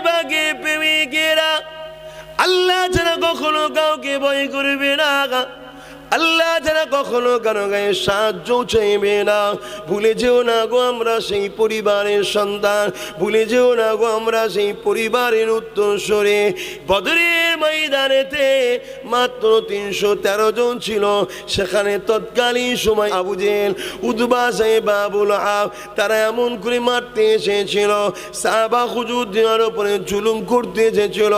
বাগে প্রেমিকেরা আল্লাহ ছাড়া কখনো কাউকে ভয় করবে না, আল্লাহ ছাড়া কখনো কারো গায়ে সাহায্য চাইবে না। ভুলে যেও না গো আমরা সেই পরিবারের সন্তান, ভুলে যেও না গো আমরা সেই পরিবারের উত্তরসূরি। বদরের ময়দানেতে মাত্র 313 জন ছিল, সেখানে তৎকালীন সময় আবু জেহেল, উতবা সাহেব, আবুল আহাব তারা এমন করে মারতে এসেছিল, সাহাবা হুজুরদের উপরে জুলুম করতে এসেছিল,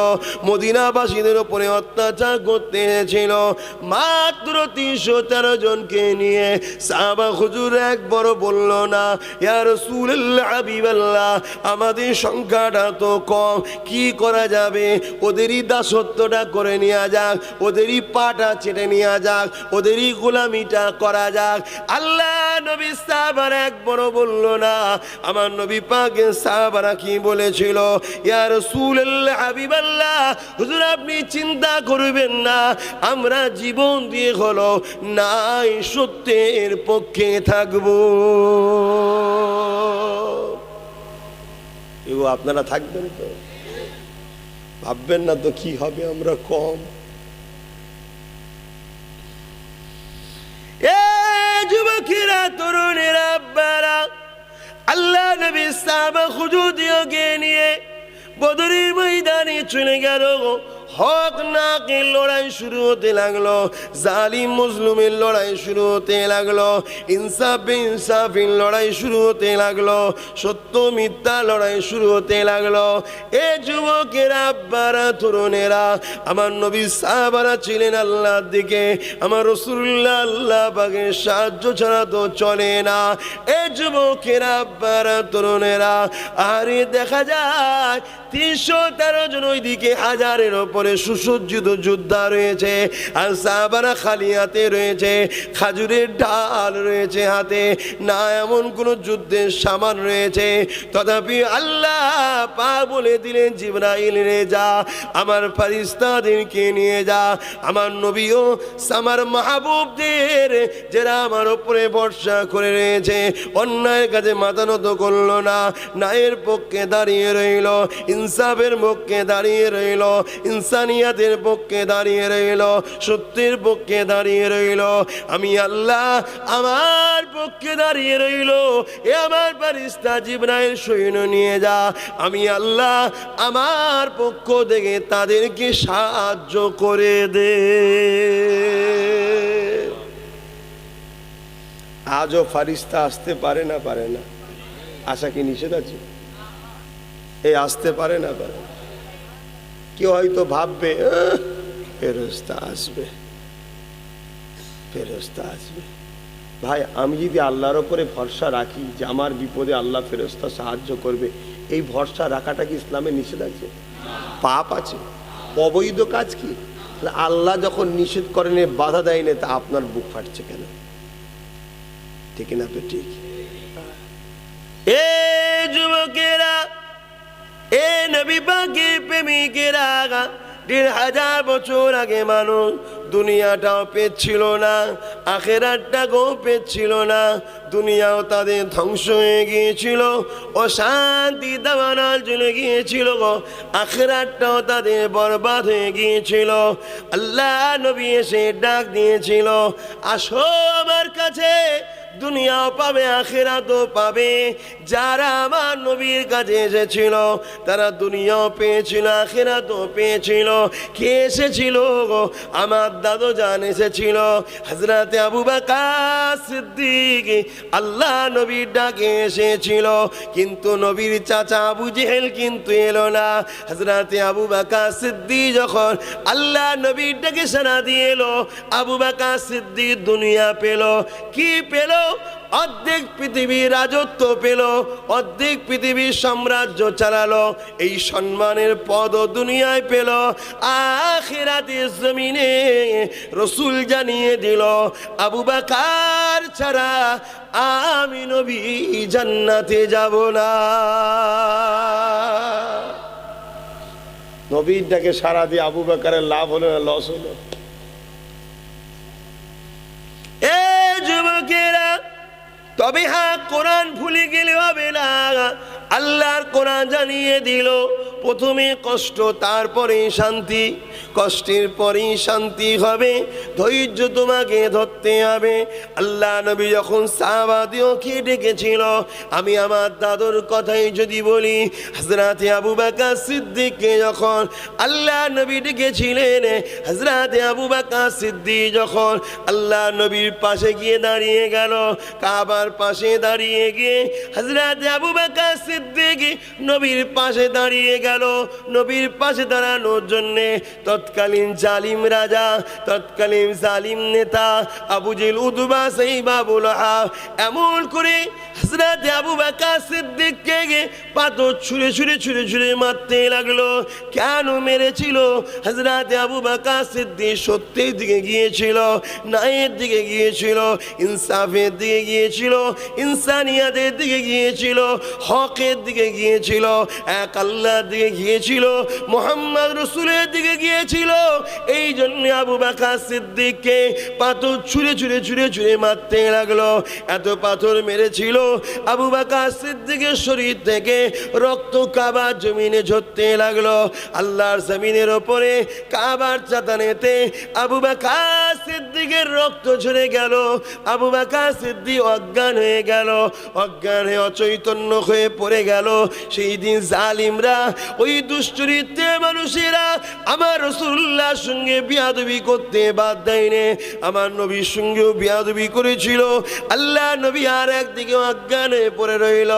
মদিনাবাসীদের উপরে অত্যাচার করতে এসেছিল। মাত্র 313 জনকে নিয়ে সাহাবা হুজুর একবার বলল না, ইয়া রাসূলুল্লাহ হাবিবাল্লাহ আমাদের সংখ্যাটা তো কম, কি করা যাবে? ওদেরই দাসত্বটা করে নেওয়া যাক, ওদেরই পাটা চেটে নেওয়া যাক, ওদেরই গোলামিটা করা যাক। আল্লাহ নবী সাহাবারা একবার বলল না, আমার নবী পাকের সাহাবারা কি বলেছিল? ইয়া রাসূলুল্লাহ হাবিবাল্লাহ হুজুর আপনি চিন্তা করবেন না, আমরা জীবন দিয়ে হলো নাই সত্যের পক্ষে থাকবো। এগো আপনারা থাকবেন তো? ভাববেন না তো কি হবে, আমরা কম। এ যুবকেরা, তরুণেরা, আব্বারা, আল্লাহ নবী সাহাবা হুজুরদেরকে নিয়ে বদরের ময়দানে চলে গেল। হক নাকের লড়াই শুরু হতে লাগলো, জালিম মজলুমের লড়াই শুরু হতে লাগলো, ইনসাফ বেইনসাফের লড়াই শুরু হতে লাগলো, সত্য মিথ্যা লড়াই শুরু হতে লাগলো। এ যুবকেরা, আব্বারা, তরুণেরা, আমার নবী সাহাবারা ছিলেন আল্লাহর দিকে, আমার রাসূলুল্লাহ আল্লাহ পাকের সাহায্য ছাড়া তো চলে না। এ যুবকেরা, আব্বারা, তরুণেরা, আরে দেখা যায় 313 জন, ওইদিকে হাজারের ওপরে সুসজ্জিত যোদ্ধা রয়েছে, আর সাহাবারা খালি হাতে রয়েছে, খাজুরের ঢাল রয়েছে হাতে, না এমন কোন যুদ্ধের সামান রয়েছে। তথাপি আল্লাহ পাক বলে দিলেন, জিবরাইল রে যা, আমার ফেরেশতাদেরকে নিয়ে যা, আমার নবী ও আমার মাহবুবদের যারা আমার উপরে ভরসা করে রয়েছে, অন্যায়ের কাছে মাথা নত করলো না, ন্যায়ের পক্ষে দাঁড়িয়ে রইল, ইনসাফের পক্ষে দাঁড়িয়ে রইল, ইনসানিয়াতের পক্ষে দাঁড়িয়ে রইল, সত্যের পক্ষে দাঁড়িয়ে রইল। আমি আল্লাহ আমার পক্ষে দাঁড়িয়ে রইল, এ আমার ফেরেশতা জিবরাইল সৈন্য নিয়ে যা, আমি আল্লাহ আমার পক্ষ থেকে তাদেরকে সাহায্য করে দে। আজও ফেরেশতা আসতে পারে না? পারে না? আশা কি নিষেধ আছে? এই আসতে পারে না? পারে। কেউ হয়তো ভাববে ফেরেশতা আসবে, ফেরেশতা আসবে। ভাই, আমি যদি আল্লাহর উপরে ভরসা রাখি যে আমার বিপদে আল্লাহ ফেরেশতা সাহায্য করবে, এই ভরসা রাখাটা কি ইসলামে নিষেধ আছে? পাপ আছে? অবৈধ কাজ কি? আল্লাহ যখন নিষেধ করেন, বাধা দেয়নি, তা আপনার বুক ফাটছে কেন? ঠিক না? তো ঠিক। এ যুবকেরা, এ নবী পাকের প্রেমিকেরা, 1500 বছর আগে মানুষ দুনিয়াটাও পেয়েছিল না, আখেরাতটাও পেয়েছিল না, দুনিয়াও তাদের ধ্বংস হয়ে গিয়েছিল, অশান্তি দাবানল চলে গিয়েছিল, আখেরাতটাও তাদের বরবাদ হয়ে গিয়েছিল। আল্লাহ নবী এসে ডাক দিয়েছিল, আসো আমার কাছে, দুনিয়াও পাবে, আখিরাতও পাবে। যারা আমার নবীর কাছে এসেছিল তারা দুনিয়াও পেয়েছিল, আখিরাতও পেয়েছিল। কে এসেছিল? আমার দাদু জান এসেছিল, হযরতে আবু বকর সিদ্দিক আল্লাহ নবীর ডাকে এসেছিল, কিন্তু নবীর চাচা আবু জেহেল কিন্তু এলো না। হযরতে আবু বকর সিদ্দিক যখন আল্লাহ নবীর ডাকে সাড়া দিয়ে এলো, আবু বকর সিদ্দিক দুনিয়া পেল। কি পেল? অর্ধেক পৃথিবীর রাজত্ব পেল, অর্ধেক পৃথিবীর সাম্রাজ্য চালালো, এই সম্মানের পদ দুনিয়ায় পেল। আখিরাতের জমিনে রাসূল জানিয়ে দিল, আবু বকর ছাড়া আমি নবী জান্নাতে যাব না। নবীর ডাকে সাড়া দিয়ে আবু বকরের লাভ হলো না লস হলো? এ যুবকেরা, তবে হ্যাঁ, কোরআন ভুলে গেলে হবে না। আল্লাহর কোরআন জানিয়ে দিল, প্রথমে কষ্ট, তারপরেই শান্তি। কষ্টের পরেই শান্তি হবে। ধৈর্য তোমাকে ধরতে হবে। আল্লাহ নবী যখন সাহাবাদেরকে ডেকেছিল, আমি আমার দাদুর কথাই যদি বলি, হযরতে আবু বকর সিদ্দিককে যখন আল্লাহ নবী ডেকেছিলেন, হযরতে আবু বকর সিদ্দিক যখন আল্লাহ নবীর পাশে গিয়ে দাঁড়িয়ে গেল, কাবার পাশে দাঁড়িয়ে গিয়ে হযরতে আবু বকর সিদ্দিক নবীর পাশে দাঁড়িয়ে গেল। নবীর পাশে দাঁড়ানোর জন্যে তৎকালীন জালিম রাজা, তৎকালীন জালিম নেতা আবু জেহেল, উতবা, সাইবা, আবু লাহাব এমন করে হযরতে আবু বকর সিদ্দিককে পাথর ছুঁড়ে ছুঁড়ে ছুঁড়ে ছুঁড়ে মারতে লাগলো। কেন মেরেছিল? হযরতে আবু বকর সিদ্দিক সত্যের দিকে গিয়েছিল, ন্যায়ের দিকে গিয়েছিল, ইনসাফের দিকে গিয়েছিল, ইনসানিয়াতের দিকে গিয়েছিল, হকের দিকে গিয়েছিল, এক আল্লাহর দিকে গিয়েছিল, মুহাম্মদ রাসূলের দিকে গিয়েছিল। এই জন্য আবু বকর সিদ্দিককে পাথর ছুঁড়ে ছুঁড়ে ছুঁড়ে ছুঁড়ে মারতে লাগলো। এত পাথর মেরেছিল, আবু বকর সিদ্দিকের শরীর থেকে রক্ত কাবার জমিনে ঝরতে লাগলো। আল্লাহর জমিনের ওপরে কাবার চাতানেতে আবু বকর সিদ্দিকের রক্ত ঝরে গেল। আবু বকর সিদ্দিক অজ্ঞান হয়ে গেল, অজ্ঞান হয়ে অচৈতন্য হয়ে পড়ে গেল। সেই দিন জালিমরা, ওই দুশ্চরিত্রের মানুষেরা আমার রাসূলুল্লাহর সঙ্গে বিয়াদবি করতে বাদ দেয়নি, আমার নবীর সঙ্গেও বিয়াদবি করেছিল। আল্লাহ নবী আর একদিকে অজ্ঞান হয়ে পড়ে রইল।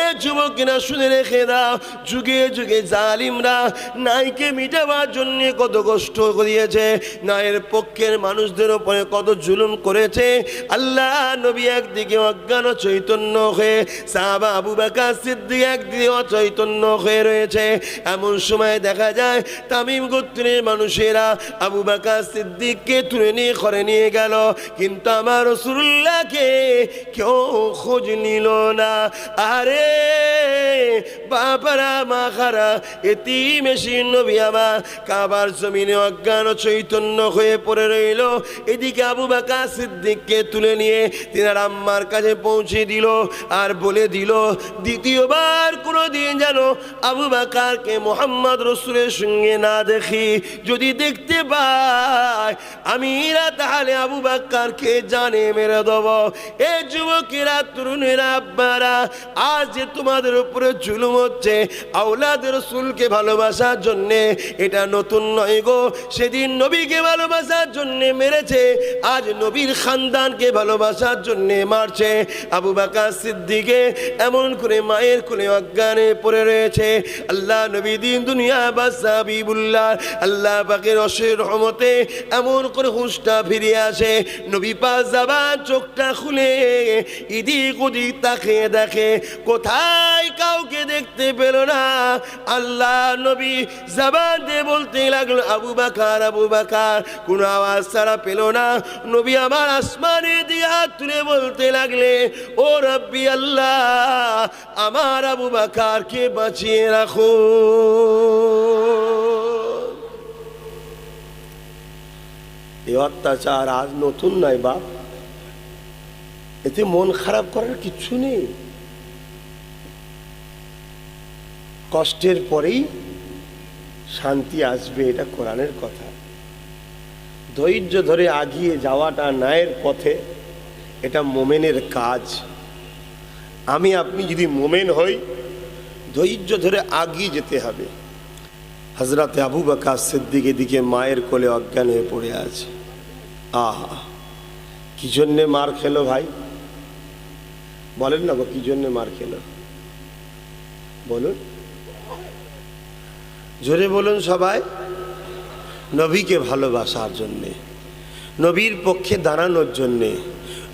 এ যুবকেরা শুনে রেখে দাও, যুগে যুগে জালিমরা নাইকে মিটাবার জন্য কত কষ্ট করিয়েছে, নায়ের পক্ষের মানুষদের উপরে কত জুলুম করেছে। আল্লাহ নবী একদিকে অজ্ঞান ও চৈতন্য হয়ে, সাহাবা আবু বকর সিদ্দিক একদিকে অচৈতন্য হয়ে রয়েছে। এমন সময় দেখা যায় তামিম গোত্রের মানুষেরা আবু বকর সিদ্দিককে তুলে নিয়ে ঘরে নিয়ে গেল, কিন্তু আমার রাসূলুল্লাহকে কেউ খোঁজ নিল না। আরে বাবারা, মাখারা, এতিম এসে নবী আমার কাবার জমিনে অজ্ঞান ও চৈতন্য হয়ে পড়ে রইল। এদিকে আবু বকর সিদ্দিককে তুলে নিয়ে তিনার আম্মার কাছে পৌঁছে দিল, আর বলে দিল দ্বিতীয়বার কোনোদিন যেন আবু বকরকে মুহাম্মদ রাসূলের সঙ্গে না দেখি। যদি দেখতে পাই আমিরা, তাহলে আবু বকরকে জানে মেরে দেব। এ যুবকেরা, তরুণেরা, আব্বারা, আজ যে তোমাদের উপরে জুলুম হচ্ছে আওলাদ রাসূলকে ভালোবাসার জন্যে, এটা নতুন নয় গো। সেদিন নবীকে ভালোবাসার জন্যে মেরেছে, আজ নবীর খানদানকে ভালোবাসার জন্যে মারছে। আবু বকর সিদ্দিকে এমন করে মায়ের কোলে অজ্ঞানে পড়ে রয়েছে। আল্লাহ নবী দিন দুনিয়া বাদশা হাবিবুল্লাহ, আল্লাহ পাকের অশেষ রহমতে এমন করে হুঁশটা ফিরে আসে। নবী পাক জবান চোখটা খুলে এদিক ওদিক তাকিয়ে দেখে, কোথায় কাউকে দেখতে পেল না। আল্লাহ নবী জবান দিয়ে বলতে লাগলো আবু বকর, আবু বকর, কোনো আওয়াজ ছাড়া পেল না। নবী আমার আসমানে দিয়ে হাত তুলে বলতে লাগলে, ও রব্বি আল্লাহ, আমার আবু বকরকে বাঁচিয়ে রাখো। এই অত্যাচার আজ নতুন নয় বাপ, এতে মন খারাপ করার কিচ্ছু নেই। কষ্টের পরেই শান্তি আসবে, এটা কোরআনের কথা। ধৈর্য ধরে আগিয়ে যাওয়াটা ন্যায়ের পথে, এটা মোমেনের কাজ। আমি আপনি যদি মোমেন হই, ধৈর্য ধরে আগিয়ে যেতে হবে। হযরতে আবু বকর সিদ্দিক এদিকে মায়ের কোলে অজ্ঞান হয়ে পড়ে আছে। আহা, কি জন্যে মার খেলো ভাই? বলেন না গো, কি জন্যে মার খেলো? বলুন, জোরে বলুন সবাই। নবীকে ভালোবাসার জন্যে, নবীর পক্ষে দাঁড়ানোর জন্যে।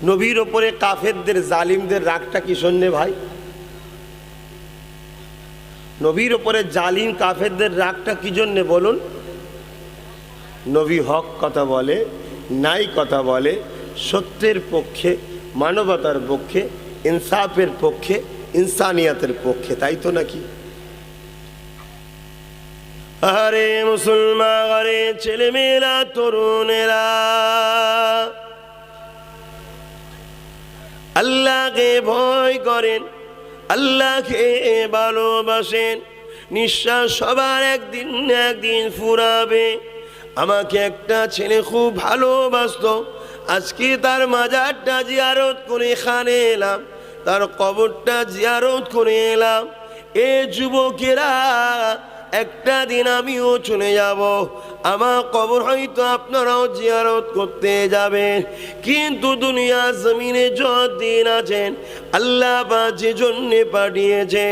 নবীর ওপরে কাফেরদের, জালিমদের রাগটা কি জন্যে ভাই? নবীর ওপরে জালিম কাফেরদের রাগটা কি জন্যে বলুন? নবী হক কথা বলে, নাই কথা বলে, সত্যের পক্ষে, মানবতার পক্ষে, ইনসাফের পক্ষে, ইনসানিয়াতের পক্ষে, তাই তো নাকি? আরে মুসলমান, আরে ছেলেমেয়েরা, তরুণেরা, আল্লাহকে ভয় করেন, আল্লাহকে ভালোবাসেন, নিঃশ্বাস সবার একদিন না একদিন ফুরাবে। আমাকে একটা ছেলে খুব ভালোবাসতো, আজকে তার মাজারটা জিয়ারত করে এখানে এলাম, তার কবরটা জিয়ারত করে এলাম। এ যুবকেরা, একটা দিন আমিও চলে যাব, আমার কবর হয়তো আপনারাও জিয়ারত করতে যাবেন। কিন্তু দুনিয়া জমিনে যতদিন আছেন, আল্লাহ পাক যে জন্যে পাঠিয়েছে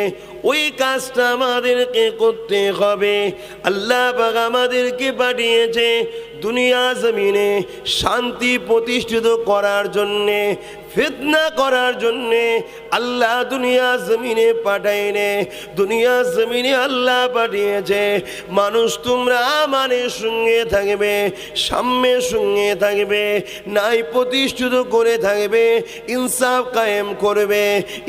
ওই কাজটা আমাদেরকে করতে হবে। আল্লাহ পাক আমাদেরকে পাঠিয়েছে দুনিয়া জমিনে শান্তি প্রতিষ্ঠিত করার জন্যে, ফিতনা করার জন্যে আল্লাহ দুনিয়া জমিনে পাঠায়নি। দুনিয়া জমিনে আল্লাহ পাঠিয়েছে মানুষ তোমরা আমানের সঙ্গে থাকবে, সাম্যের সঙ্গে থাকবে, ন্যায় প্রতিষ্ঠিত করে থাকবে, ইনসাফ কায়েম করবে,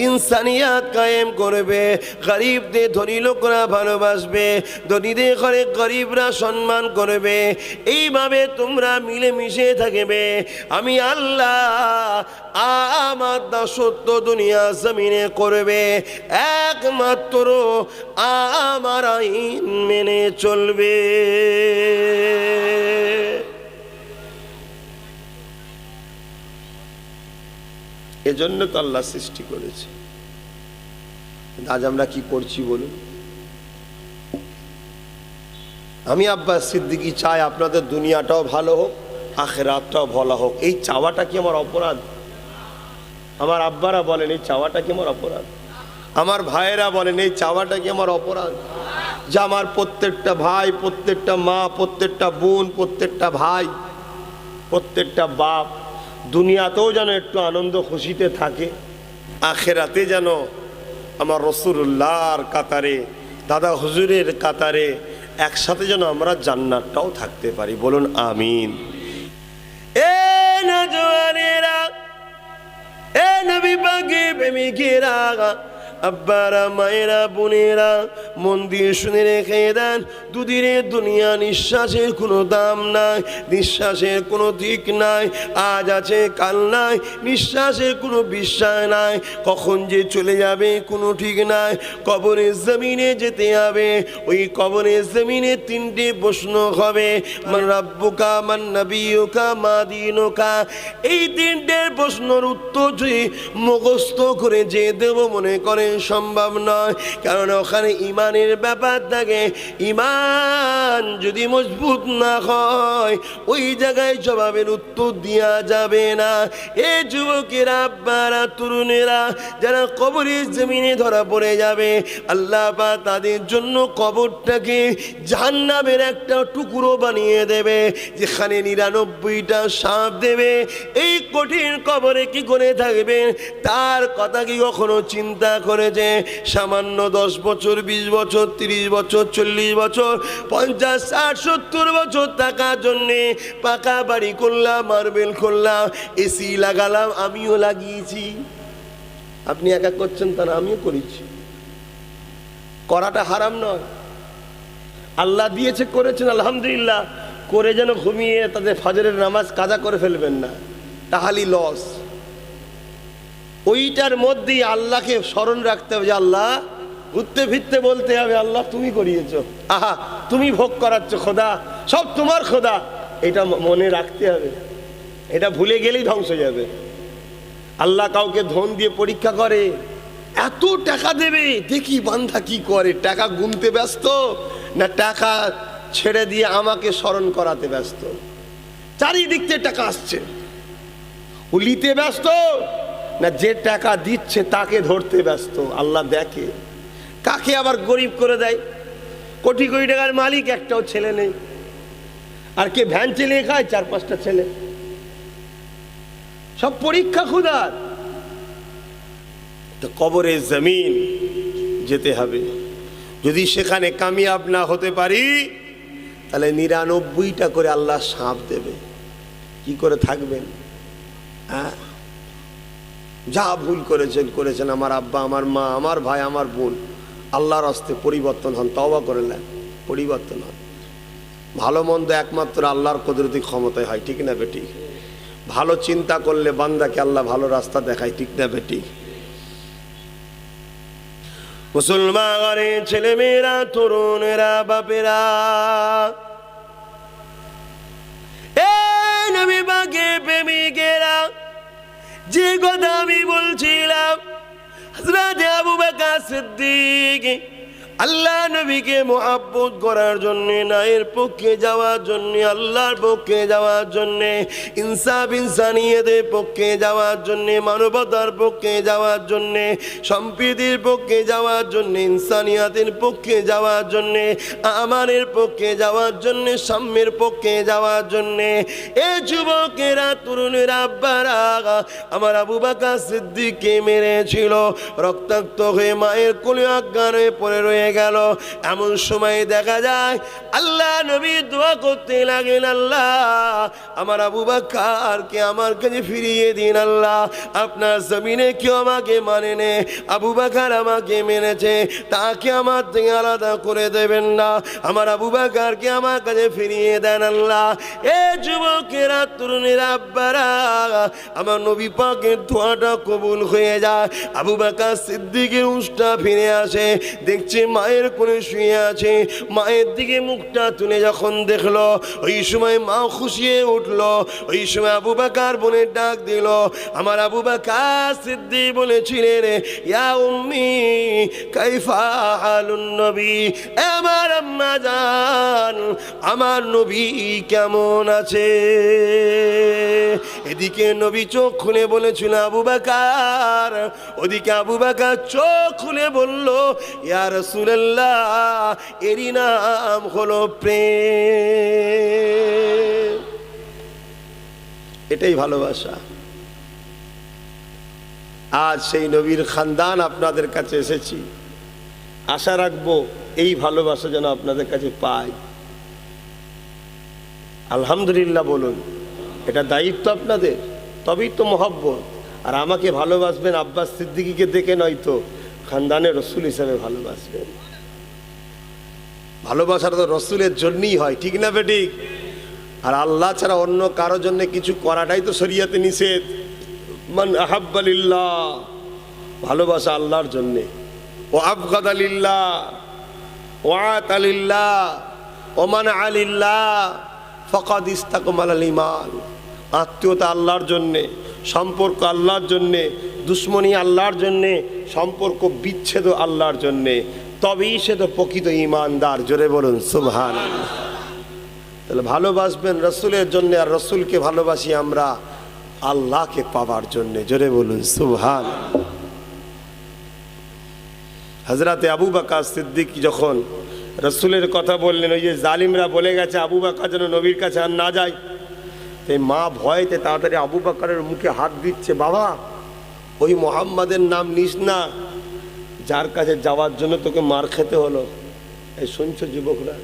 ইনসানিয়াত কায়েম করবে, গরিবদের ধনী লোকরা ভালোবাসবে, ধনীদের ঘরে গরিবরা সম্মান করবে। এইভাবে তোমরা মিলেমিশে থাকবে। আমি আল্লাহ আমার দাসত্ব দুনিয়া জমিনে করবে, একমাত্র আমার আইন মেনে চলবে। এজন্য তো আল্লাহ সৃষ্টি করেছে। আজ আমরা কি করছি বলুন? আমি আব্বাস সিদ্দিকী চাই আপনাদের দুনিয়াটাও ভালো হোক, আখিরাতটাও ভালো হোক। এই চাওয়াটা কি আমার অপরাধ? আমার আব্বারা বলেন এই চাওয়াটা কি আমার অপরাধ? আমার ভাইয়েরা বলেন এই চাওয়াটা কি আমার অপরাধ? যে আমার প্রত্যেকটা ভাই, প্রত্যেকটা মা, প্রত্যেকটা বোন, প্রত্যেকটা ভাই, প্রত্যেকটা বাপ দুনিয়াতেও যেন একটু আনন্দ খুশিতে থাকে, আখিরাতে যেন আমার রাসূলুল্লাহর কাতারে, দাদা হুজুরের কাতারে একসাথে যেন আমরা জান্নাতটাও থাকতে পারি। বলুন আমিন। এ নজওয়ানেরা, এ নবী পাকের প্রেমিকেরা, আব্বারা, মায়েরা, বোনেরা, মন দিয়ে শুনে রেখে দেন, দুদিনের দুনিয়া নিঃশ্বাসের কোনো দাম নাই, নিঃশ্বাসের কোনো দিক নাই। আজ আছে কাল নাই, নিঃশ্বাসের কোনো বিশ্বাস নাই, কখন যে চলে যাবে কোনো ঠিক নাই। কবরের জমিনে যেতে হবে, ওই কবরের জমিনে তিনটে প্রশ্ন হবে, মান রাব্বুকা, মান নবিয়ুকা, মা দীনুকা। এই তিনটের প্রশ্নের উত্তর যদি মুখস্থ করে যে দেব মনে করে সম্ভব নয়, কারণ ওখানে ইমানের ব্যাপার থাকে। ইমান যদি মজবুত না হয় ওই জায়গায় জবাবের উত্তর দেওয়া যাবে না। এ যুবকেরা, আব্বারা, তরুণেরা যারা কবরের জমিনে ধরা পড়ে যাবে, আল্লাহ পাক তাদের জন্য কবরটাকে জাহান্নামের একটা টুকরো বানিয়ে দেবে, যেখানে 99টা সাপ দেবে। এই কঠিন কবরে কি করে থাকবেন তার কথা কি কখনো চিন্তা করেছে? সামান্য 10 বছর, 20 বছর, 30 বছর, 40 বছর, 50, 60, 70 বছর থাকার জন্যে পাকা বাড়ি করলাম, মার্বেল করলাম, এসি লাগালাম, আমিও লাগিয়েছি। আপনি একা করছেন তা না, আমিও করেছি। করাটা হারাম নয়, আল্লাহ দিয়েছে, করেছেন আলহামদুলিল্লাহ। করে যেন ঘুমিয়ে তাদের ফজরের নামাজ কাজা করে ফেলবেন না, তাহলেই লস। ওইটার মধ্যেই আল্লাহকে স্মরণ রাখতে হবে যে আল্লাহ, ঘুরতে ফিরতে বলতে হবে আল্লাহ তুমি করিয়েছ, আহা তুমি ভোগ করাচ্ছ, খোদা সব তোমার খোদা। এটা মনে রাখতে হবে, এটা ভুলে গেলেই ধ্বংস হয়ে যাবে। আল্লাহ কাউকে ধন দিয়ে পরীক্ষা করে, এত টাকা দেবে, দেখি বান্দা কি করে, টাকা গুনতে ব্যস্ত না টাকা ছেড়ে দিয়ে আমাকে স্মরণ করাতে ব্যস্ত। চারিদিক থেকে টাকা আসছে, উলিতে ব্যস্ত না যে টাকা দিচ্ছে তাকে ধরতে ব্যস্ত। আল্লাহ দেখে কাকে আবার গরিব করে দেয়। কোটি কোটি টাকার মালিক, একটাও ছেলে নেই, আর কে ভ্যান চালিয়ে খায় 4-5টা ছেলে। সব পরীক্ষা খুদার। তো কবরে জমিন যেতে হবে, যদি সেখানে কামিয়াব না হতে পারি তাহলে 99টা করে আল্লাহ সাপ দেবে। কি করে থাকবেন? হ্যাঁ, যা ভুল করেছেন করেছেন, আমার আব্বা, আমার মা, আমার ভাই, আমার বোন, আল্লাহর হস্তে পরিবর্তন হন, তওবা করে নেন, পরিবর্তন হন। ভালো মন্দ একমাত্র আল্লাহর কুদরতি ক্ষমতায় হয়, ঠিক না বেটি? ভালো চিন্তা করলে বান্দাকে আল্লাহ ভালো রাস্তা দেখায়, ঠিক না বেটি? মুসলমান ঘরের ছেলেমেয়েরা, তরুণেরা, বাপেরা, এই নবী পাকের প্রেমিকেরা, যে কথা আমি বলছিলাম, হযরত আবু বকর সিদ্দিক আল্লাহ নবীকে মুহাব্বত করার জন্যে, নায়ের পক্ষে যাওয়ার জন্যে, আল্লাহর পক্ষে যাওয়ার জন্যে, ইনসাফ ইনসানিয়তের পক্ষে যাওয়ার জন্যে, মানবতার পক্ষে যাওয়ার জন্যে, সম্প্রীতির পক্ষে যাওয়ার জন্যে, ইনসানিয়তের পক্ষে যাওয়ার জন্যে, আমানের পক্ষে যাওয়ার জন্যে, সাম্যের পক্ষে যাওয়ার জন্যে, এ যুবকেরা, তরুণেরা, আব্বারা আমার আবু বকর সিদ্দিককে মেরেছিল। রক্তাক্ত হয়ে মায়ের কোলে অজ্ঞান হয়ে পড়ে রয়ে গেল। এমন সময় দেখা যায় আল্লাহ নবী দোয়া করতে লাগেন, আল্লাহ আমার আবু বকরকে আমার কাছে ফিরিয়ে দিন। আল্লাহ আপনার জমিনে কেউ আমাকে মানে নে, আবু বকর আমাকে মেনেছে, তাকে আমার থেকে আলাদা করে দেবেন না, আমার আবু বকরকে আমার কাছে ফিরিয়ে দেন আল্লাহ। এ যুবকেরা, তরুণেরা, আব্বারা আমার নবী পাকের দোয়াটা কবুল হয়ে যায়। আবু বকর সিদ্দিকের হুঁশটা ফিরে আসে, দেখছে মায়ের কোলে শুয়ে আছে। মায়ের দিকে মুখটা তুলে যখন দেখলো, ওই সময় মা খুশি হয়ে উঠলো। ওই সময় আবু বকর বলে ডাক দিল, আমার আবু বকর সিদ্দিক বলেছিলেন, ইয়া উম্মি কাইফা হালুন নবী, আমার আম্মা জান আমার নবী কেমন আছে। এদিকে নবী চোখ খুলে বলেছিল আবু বকর, ওদিকে আবু বকর চোখ খুলে বলল, ইয়া রাসূলুল্লাহ, এরই নাম হলো প্রেম। এটাই ভালোবাসা। আজ সেই নবীর খানদান আপনাদের কাছে এসেছি, আশা রাখবো এই ভালোবাসা যেন আপনাদের কাছে পাই। আলহামদুলিল্লাহ বলুন, এটা দায়িত্ব আপনাদের, তবেই তো মহব্বত। আর আমাকে ভালোবাসবেন আব্বাস সিদ্দিকীকে দেখে নয় তো, খানদানের রসুল হিসাবে ভালোবাসবেন। ভালোবাসাটা তো রসুলের জন্যই হয়, ঠিক না বেঠিক? আর আল্লাহ ছাড়া অন্য কারো জন্য কিছু করাটাই তো শরীয়তে নিষেধ। মান আহাব্বা লিল্লাহ, ভালোবাসা আল্লাহর জন্যে, ও আবগাদা লিল্লাহ, ও আতা লিল্লাহ, ও মানা লিল্লাহ ফাকাদ ইস্তাকমালাল ঈমান। আত্মীয়তা আল্লাহর জন্যে, সম্পর্ক আল্লাহর জন্যে, দুশ্মনী আল্লাহর জন্যে, সম্পর্ক বিচ্ছেদ আল্লাহর জন্যে, তবেই সে তো প্রকৃত ঈমানদার। জোরে বলুন সুবহানাল্লাহ। তাহলে ভালোবাসবেন রসুলের জন্যে, আর রসুলকে ভালোবাসি আমরা আল্লাহকে পাওয়ার জন্যে। জোরে বলুন সুবহানাল্লাহ। হযরতে আবু বকর সিদ্দিক যখন রসুলের কথা বললেন, ওই যে জালিমরা বলে গেছে আবু বকর যেন নবীর কাছে আর না যায়, তাই মা ভয়তে তাড়াতাড়ি আবু বকরের মুখে হাত দিচ্ছে, বাবা ওই মোহাম্মদের নাম নিস না, যার কাছে যাওয়ার জন্য তোকে মার খেতে হলো। এই শুনছো যুবকরা,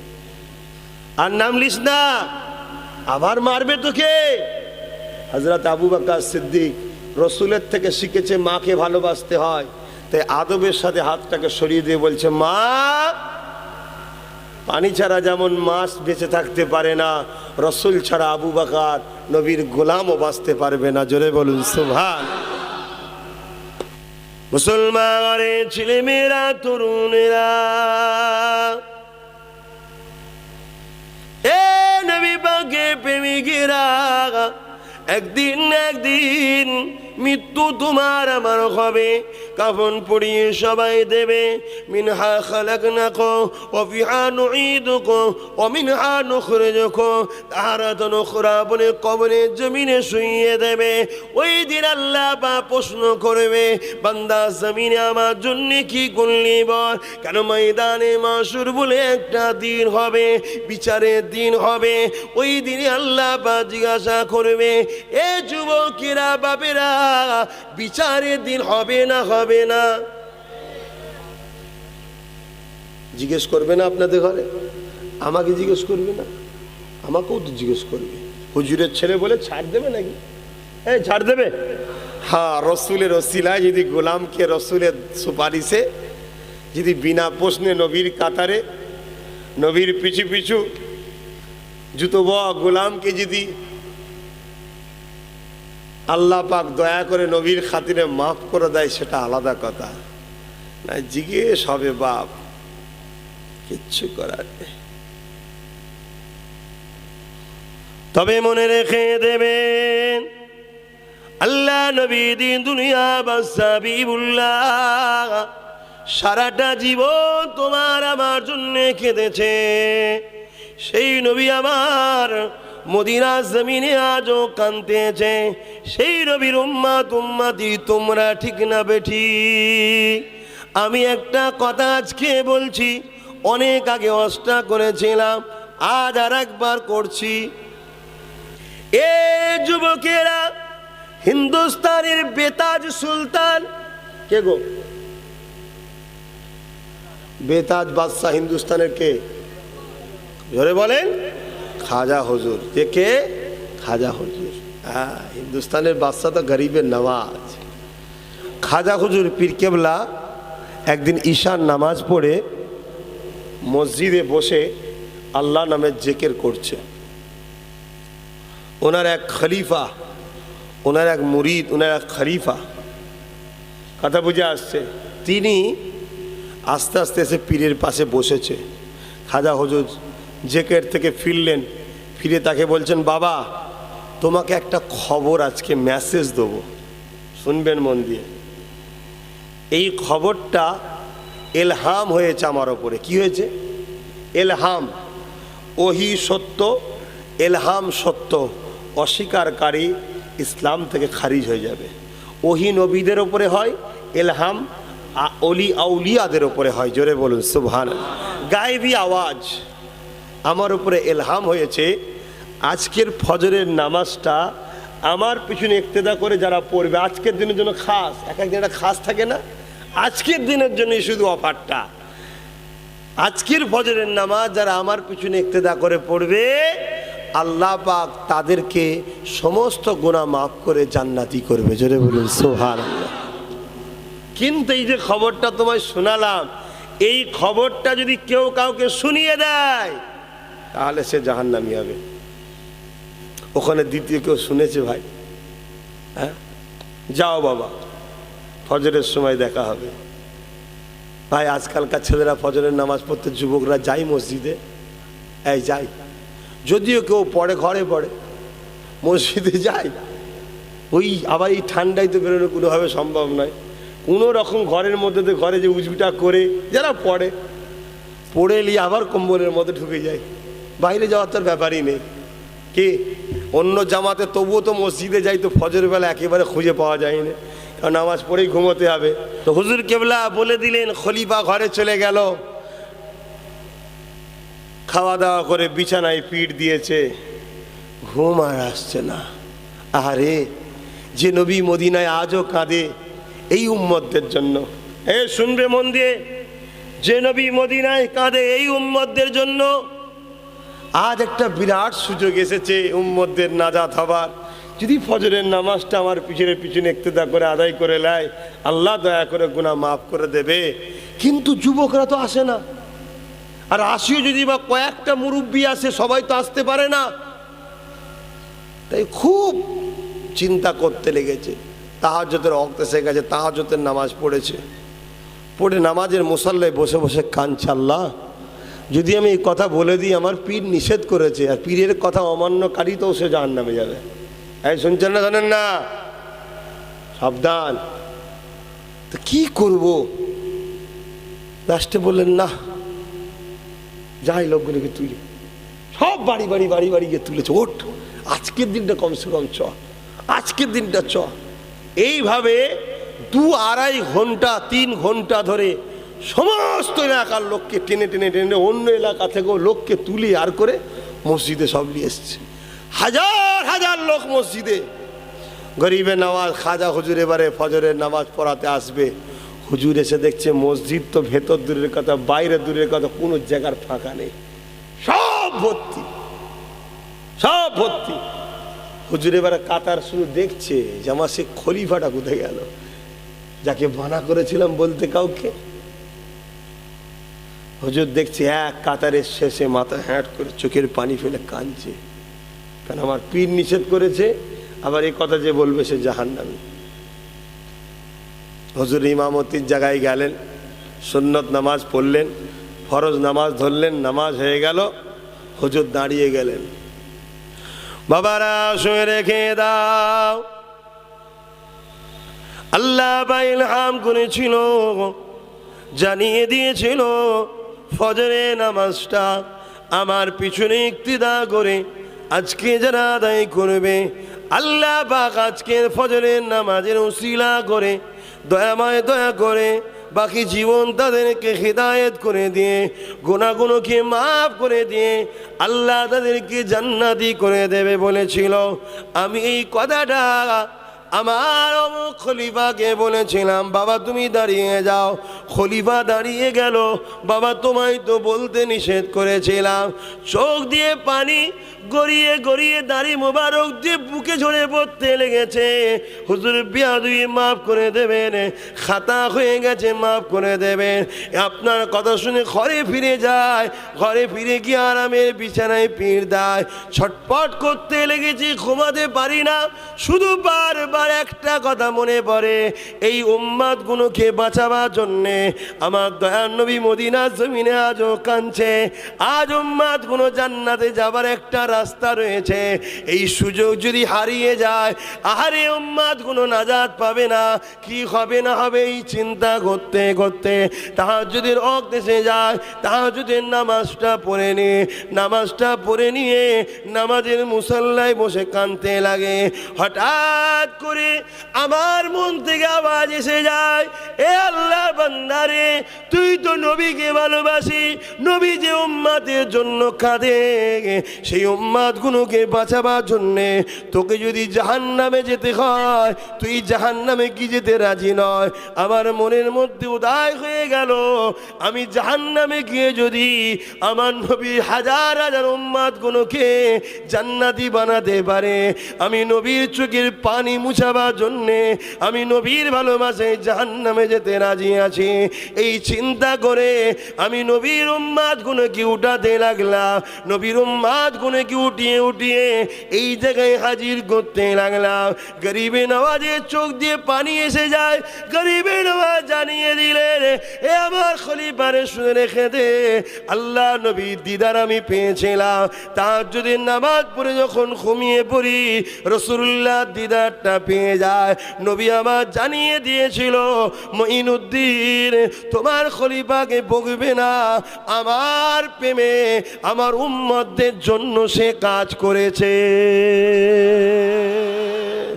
আর নাম লিস না, আবার মারবে তোকে। হযরত আবু বকর সিদ্দিক রসুলের থেকে শিখেছে মাকে ভালোবাসতে হয়, তাই আদবের সাথে হাতটাকে সরিয়ে দিয়ে বলছে, মা পানি ছাড়া যেমন মাছ বেঁচে থাকতে পারে না, রসুল ছাড়া আবু বকর নবীর গোলামও বাঁচতে পারবে না। জোরে বলুন সুবহানাল্লাহ। মুসলমানের ছেলেমেয়েরা, তরুণেরা, এ নবী পাকের প্রেমিকেরা, একদিন একদিন মৃত্যু তোমার আমার হবে। কাফন পরিয়ে সবাই দেবে, মিনহা খালাকনাকুম ওয়া ফিহা নুঈদুকুম ওয়া মিনহা নুখরিজুকুম তারাতান উখরা বলে কবরের জমিনে শুইয়ে দেবে। ওই দিন আল্লাহ পাক প্রশ্ন করবে, বান্দা জমিনে আমার জন্য কি করলি বল? কেন ময়দানে মাশর বলে একটা দিন হবে, বিচারের দিন হবে। ওই দিনে আল্লাহ পাক জিজ্ঞাসা করবে, এ যুবকেরা, বাপেরা, বিচারের দিন হবে না হবে না? জিজ্ঞেস করবে না আপনাদের ঘরে? আমাকে জিজ্ঞেস করবে না? আমাকেও তো জিজ্ঞেস করবে। হুজুরের ছেলে বলে ছাড় দেবে নাকি? এই ছাড় দেবে? হ্যাঁ, রসুলের ওসিলায় যদি গোলামকে রসুলের সুপারিশে যদি বিনা প্রশ্নে নবীর কাতারে, নবীর পিছু পিছু জুতো বয়া গোলামকে যদি আল্লাহ পাক দয়া করে নবীর খাতিরে মাফ করে দেয়, সেটা আলাদা কথা। না জিজ্ঞেস হবে বাপ, কিচ্ছু করার নেই। তবে মনে রেখে দেবেন, আল্লাহ নবী দিন দুনিয়া বাসাবিবুল্লাহ সারাটা জীবন তোমার আমার জন্য কেঁদেছে। সেই নবী আমার মদিনা জমিনে আজও কাঁদতেছে। সেই নবীর উম্মত উম্মতি তোমরা, ঠিক না বেঠিক? আমি একটা কথা আজকে বলছি, অনেক আগে অস্টা করেছিলাম, আজ আর একবার করছি। এ যুবকেরা, হিন্দুস্তানের বেতাজ সুলতান কে গো? বেতাজ বাদশাহ হিন্দুস্তানের কে? ধরে বলেন। খাজা হুজুর। কে? খাজা হুজুর। হ্যাঁ, হিন্দুস্তানের বাদশাহ তো গরিবের নওয়াজ। খাজা হুজুর পীর কেবলা একদিন ঈশার নামাজ পড়ে মসজিদে বসে আল্লাহ নামে জিকির করছে। ওনার এক খলিফা, ওনার এক মুরিদ, ওনার এক খলিফা, কথা বুঝে আসছে, তিনি আস্তে আস্তে এসে পীরের পাশে বসেছে। খাজা হুজুর জিকির থেকে ফিরলেন, ফিরে তাকে বলছেন, বাবা তোমাকে একটা খবর আজকে মেসেজ দেবো, শুনবেন মন দিয়ে। এই খবরটা এলহাম হয়েছে আমার ওপরে। কি হয়েছে? এলহাম। ওহি সত্য, এলহাম সত্য, অস্বীকারী ইসলাম থেকে খারিজ হয়ে যাবে। ওহি নবীদের ওপরে হয়, এলহাম অলি আউলিয়াদের ওপরে হয়। জোরে বলুন সুবহানাল্লাহ। গায়েবী আওয়াজ আমার উপরে এলহাম হয়েছে। আজকের ফজরের নামাজটা আমার পিছনে ইক্তেদা করে যারা পড়বে, আজকের দিনের জন্য খাস, এক একদিন একটা খাস থাকে না, আজকের দিনের জন্যই শুধু অফারটা। আজকের ফজরের নামাজ যারা আমার পিছনে ইক্তেদা করে পড়বে, আল্লাহ পাক তাদেরকে সমস্ত গুনাহ মাফ করে জান্নাতি করবে। জোরে বলুন সুবহানাল্লাহ। কিন্তু এই যে খবরটা তোমায় শোনালাম, এই খবরটা যদি কেউ কাউকে শুনিয়ে দেয় তাহলে সে জাহান্নামী হবে। ওখানে দ্বিতীয় কেউ শুনেছে ভাই? হ্যাঁ, যাও বাবা, ফজরের সময় দেখা হবে। ভাই আজকালকার ছেলেরা ফজরের নামাজ পড়তে, যুবকরা যাই মসজিদে, এই যাই, যদিও কেউ পড়ে ঘরে পড়ে, মসজিদে যায়। ওই আবার এই ঠান্ডায় তো বেরোনো কোনোভাবে সম্ভব নয়। কোনো রকম ঘরের মধ্যে তো, ঘরে যে উজবিটা করে যারা পড়ে, পড়ে নিয়ে আবার কম্বলের মধ্যে ঢুকে যায়। বাইরে যাওয়ার তার ব্যাপারই নেই। কি অন্য জামাতে তবুও তো মসজিদে যাই, তো ফজরের বেলা একেবারে খুঁজে পাওয়া যায় না, কারণ নামাজ পড়েই ঘুমোতে হবে। তো হুজুর কেবলা বলে দিলেন, খলিফা ঘরে চলে গেল, খাওয়া দাওয়া করে বিছানায় পিঠ দিয়েছে, ঘুম আর আসছে না। আরে যে নবী মদিনায় আজও কাঁদে এই উম্মতদের জন্য, এ শুনবে মন দিয়ে, যে নবী মদিনায় কাঁদে এই উম্মতদের জন্য, আজ একটা বিরাট সুযোগ এসেছে উম্মতদের নাজাত হবার। যদি ফজরের নামাজটা আমার পিছনে পিছনে ইক্তেদা করে আদায় করে নেয়, আল্লাহ দয়া করে গুনাহ মাফ করে দেবে। কিন্তু যুবকরা তো আসে না, আর আসিও যদি বা কয়েকটা মুরব্বী আসে, সবাই তো আসতে পারে না। তাই খুব চিন্তা করতে লেগেছে। তাহাজ্জুদের ওয়াক্ত এসে গেছে, তাহাজ্জুদের নামাজ পড়েছে, পড়ে নামাজের মুসাল্লায় বসে বসে কাঁদছে, আল্লাহ যদি আমি এই কথা বলে দিই, আমার পীর নিষেধ করেছে, আর পীরের কথা অমান্যকারী তো সে জাহান্নামে যাবে। এই শুনছেন না, জানেন না? সাবধান। তো কি করব? লাস্টে বললেন, না যাই, লোকগুলোকে তুলে সব বাড়ি বাড়ি বাড়ি বাড়ি গিয়ে তুলেছে, ওঠ আজকের দিনটা কমসে কম চ, আজকের দিনটা চ। এইভাবে 2-2.5 ঘন্টা 3 ঘন্টা ধরে সমস্ত এলাকার লোককে টেনে টেনে টেনে অন্য এলাকা থেকেও লোককে তুলে আর করে মসজিদে সব নিয়ে এসছে। হাজার হাজার লোক মসজিদে। গরিবে নামাজ খাজা হুজুর এবারে ফজরের নামাজ পড়াতে আসবে। হুজুর এসে দেখছে মসজিদ তো ভেতর দূরের কথা, বাইরে দূরের কথা, কোনো জায়গার ফাঁকা নেই, সব ভর্তি, সব ভর্তি। হুজুর এবারে কাতার শুরু দেখছে যে আমার সে খলিফাটা কোথায় গেল, যাকে মানা করেছিলাম বলতে কাউকে। হুজুর দেখছে এক কাতারের শেষে মাথা হ্যাঁট করে চোখের পানি ফেলে কাঁদছে, কারণ আমার পীর নিষেধ করেছে, আবার এই কথা যে বলবে সে জাহান্নামী। হুজুর ইমামতির জায়গায় গেলেন, সুন্নত নামাজ পড়লেন, ফরজ নামাজ ধরলেন, নামাজ হয়ে গেল, হুজুর দাঁড়িয়ে গেলেন, বাবারা শুনে রেখে দাও, আল্লাহ ইলহাম করেছিল, জানিয়ে দিয়েছিল ফজরের নামাজটা আমার পিছনে ইক্তিদা করে আজকে যারা আদায় করবে, আল্লাহ পাক আজকের ফজরের নামাজের উসিলা করে দয়াময় দয়া করে বাকি জীবন তাদেরকে হিদায়েত করে দিয়ে গুনাহগুলোকে মাফ করে দিয়ে আল্লাহ তাদেরকে জান্নাতি করে দেবে বলেছিল। আমি এই কথাটা আমার অমুক খলিফাকে বলেছিলাম, বাবা তুমি দাঁড়িয়ে যাও। খলিফা দাঁড়িয়ে গেল, বাবা তোমায় তো বলতে নিষেধ করেছিলাম। চোখ দিয়ে পানি গড়িয়ে গড়িয়ে দাড়ি মোবারক দিয়ে বুকে ঝরে পড়তে লেগেছে। হুজুর বিয়াদবি মাফ করে দেবেন, খাতা হয়ে গেছে মাফ করে দেবেন। আপনার কথা শুনে ঘরে ফিরে যায়, ঘরে ফিরে গিয়ে আরামের বিছানায় পিঠ দেয়, ছটপট করতে লেগেছি, ঘুমাতে পারি না, শুধু বারবার একটা কথা মনে পড়ে, এই উম্মাদগুলোকে বাঁচাবার জন্যে আমার দয়ার নবী মদিনার জমিনে আজও কাঁদছে। আজ উম্মাদগুলো জান্নাতে যাবার একটা রাস্তা রয়েছে, এই সুযোগ যদি হারিয়ে যায়, আহারে উম্মাদগুলো নাজাত পাবে না, কি হবে না হবে এই চিন্তা করতে করতে তাহাজ্জুদের ওয়াক্ত এসে যায়। তাহাজ্জুদের নামাজটা পড়ে নিয়ে নামাজের মুসল্লায় বসে কাঁদতে লাগে। হঠাৎ করে আমার মন থেকে আওয়াজ এসে যায়, এ আল্লাহ বান্দারে, তুই তো নবীকে ভালোবাসি, নবী যে উম্মাতের জন্য কাঁদে, সেই উম্মাতগুলোকে বাঁচাবার জন্যে তোকে যদি জাহান্নামে যেতে হয়, তুই জাহান্নামে কি যেতে রাজি নয়? আমার মনের মধ্যে উদয় হয়ে গেল, আমি জাহান্নামে গিয়ে যদি আমার নবী হাজার হাজার উম্মাতগুলোকে জান্নাতি বানাতে পারে, আমি নবীর চোখের পানি মুছাবার জন্যে, আমি নবীর ভালোবাসায় জাহান্নামে যেতে রাজি আছি। এই চিন্তা করে আমি নবীর উম্মাতগুলোকে উঠাতে লাগলাম, নবীর উম্মাতগুলোকে উঠিয়ে উঠিয়ে এই জায়গায় হাজির করতে লাগলাম। গরিবে নওয়াজের চোখ দিয়ে পানি এসে যায়। গরিবে নওয়াজ জানিয়ে দিলেন, এ আমার খলিফারে শুনে রেখে দে, আল্লাহ নবীর দিদার আমি পেয়েছিলাম। তাহাজ্জুদের নামাজ পড়ে যখন ঘুমিয়ে পড়ি, রাসূলুল্লাহ দিদারটা পেয়ে যায়। নবী আমার জানিয়ে দিয়েছিল, মঈনুদ্দিন তোমার খলিফাকে বকবে না, আমার প্রেমে আমার উম্মতদের জন্য সে কাজ করেছে।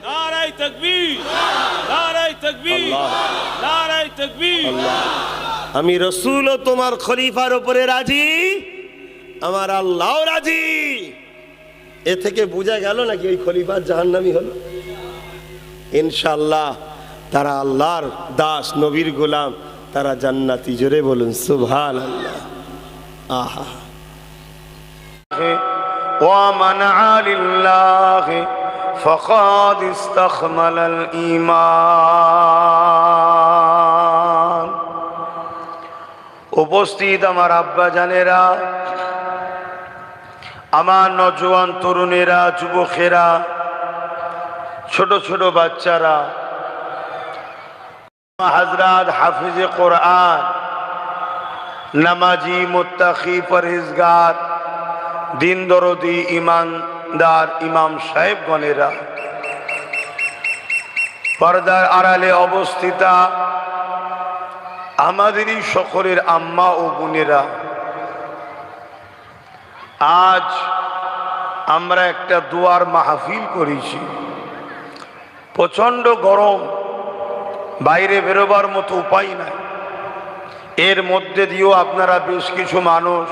নারায়ে তাকবীর, নারায়ে তাকবীর, নারায়ে তাকবীর। আমি রসুলও তোমার খলিফার উপরে রাজি, আমার আল্লাহও রাজি। এ থেকে বোঝা গেল নাকি ওই খলিফা জাহান্নামী হলো? ইনশাআল্লাহ তারা আল্লাহর দাস, নবীর গোলাম, তারা জান্নাতি। জোরে বলুন সুবহানাল্লাহ। আহা, ومن لله فقد استكمل الإيمان। উপস্থিত আমার আব্বা জানেরা, আমার নওজোয়ান তরুণেরা, যুবকেরা, ছোট ছোট বাচ্চারা, হযরত হাফিজে কোরআন, নামাজি, মুত্তাকি, পরহেজগার, দিন দরদি, ইমানদার ইমাম সাহেবগণেরা, পর্দার আড়ালে অবস্থিতা আমাদেরই সকলের আম্মা ও বোনেরা, আজ আমরা একটা দোয়ার মাহফিল করেছি। প্রচণ্ড গরম, বাইরে বেরোবার মতো উপায় নাই। এর মধ্যে দিয়েও আপনারা বেশ কিছু মানুষ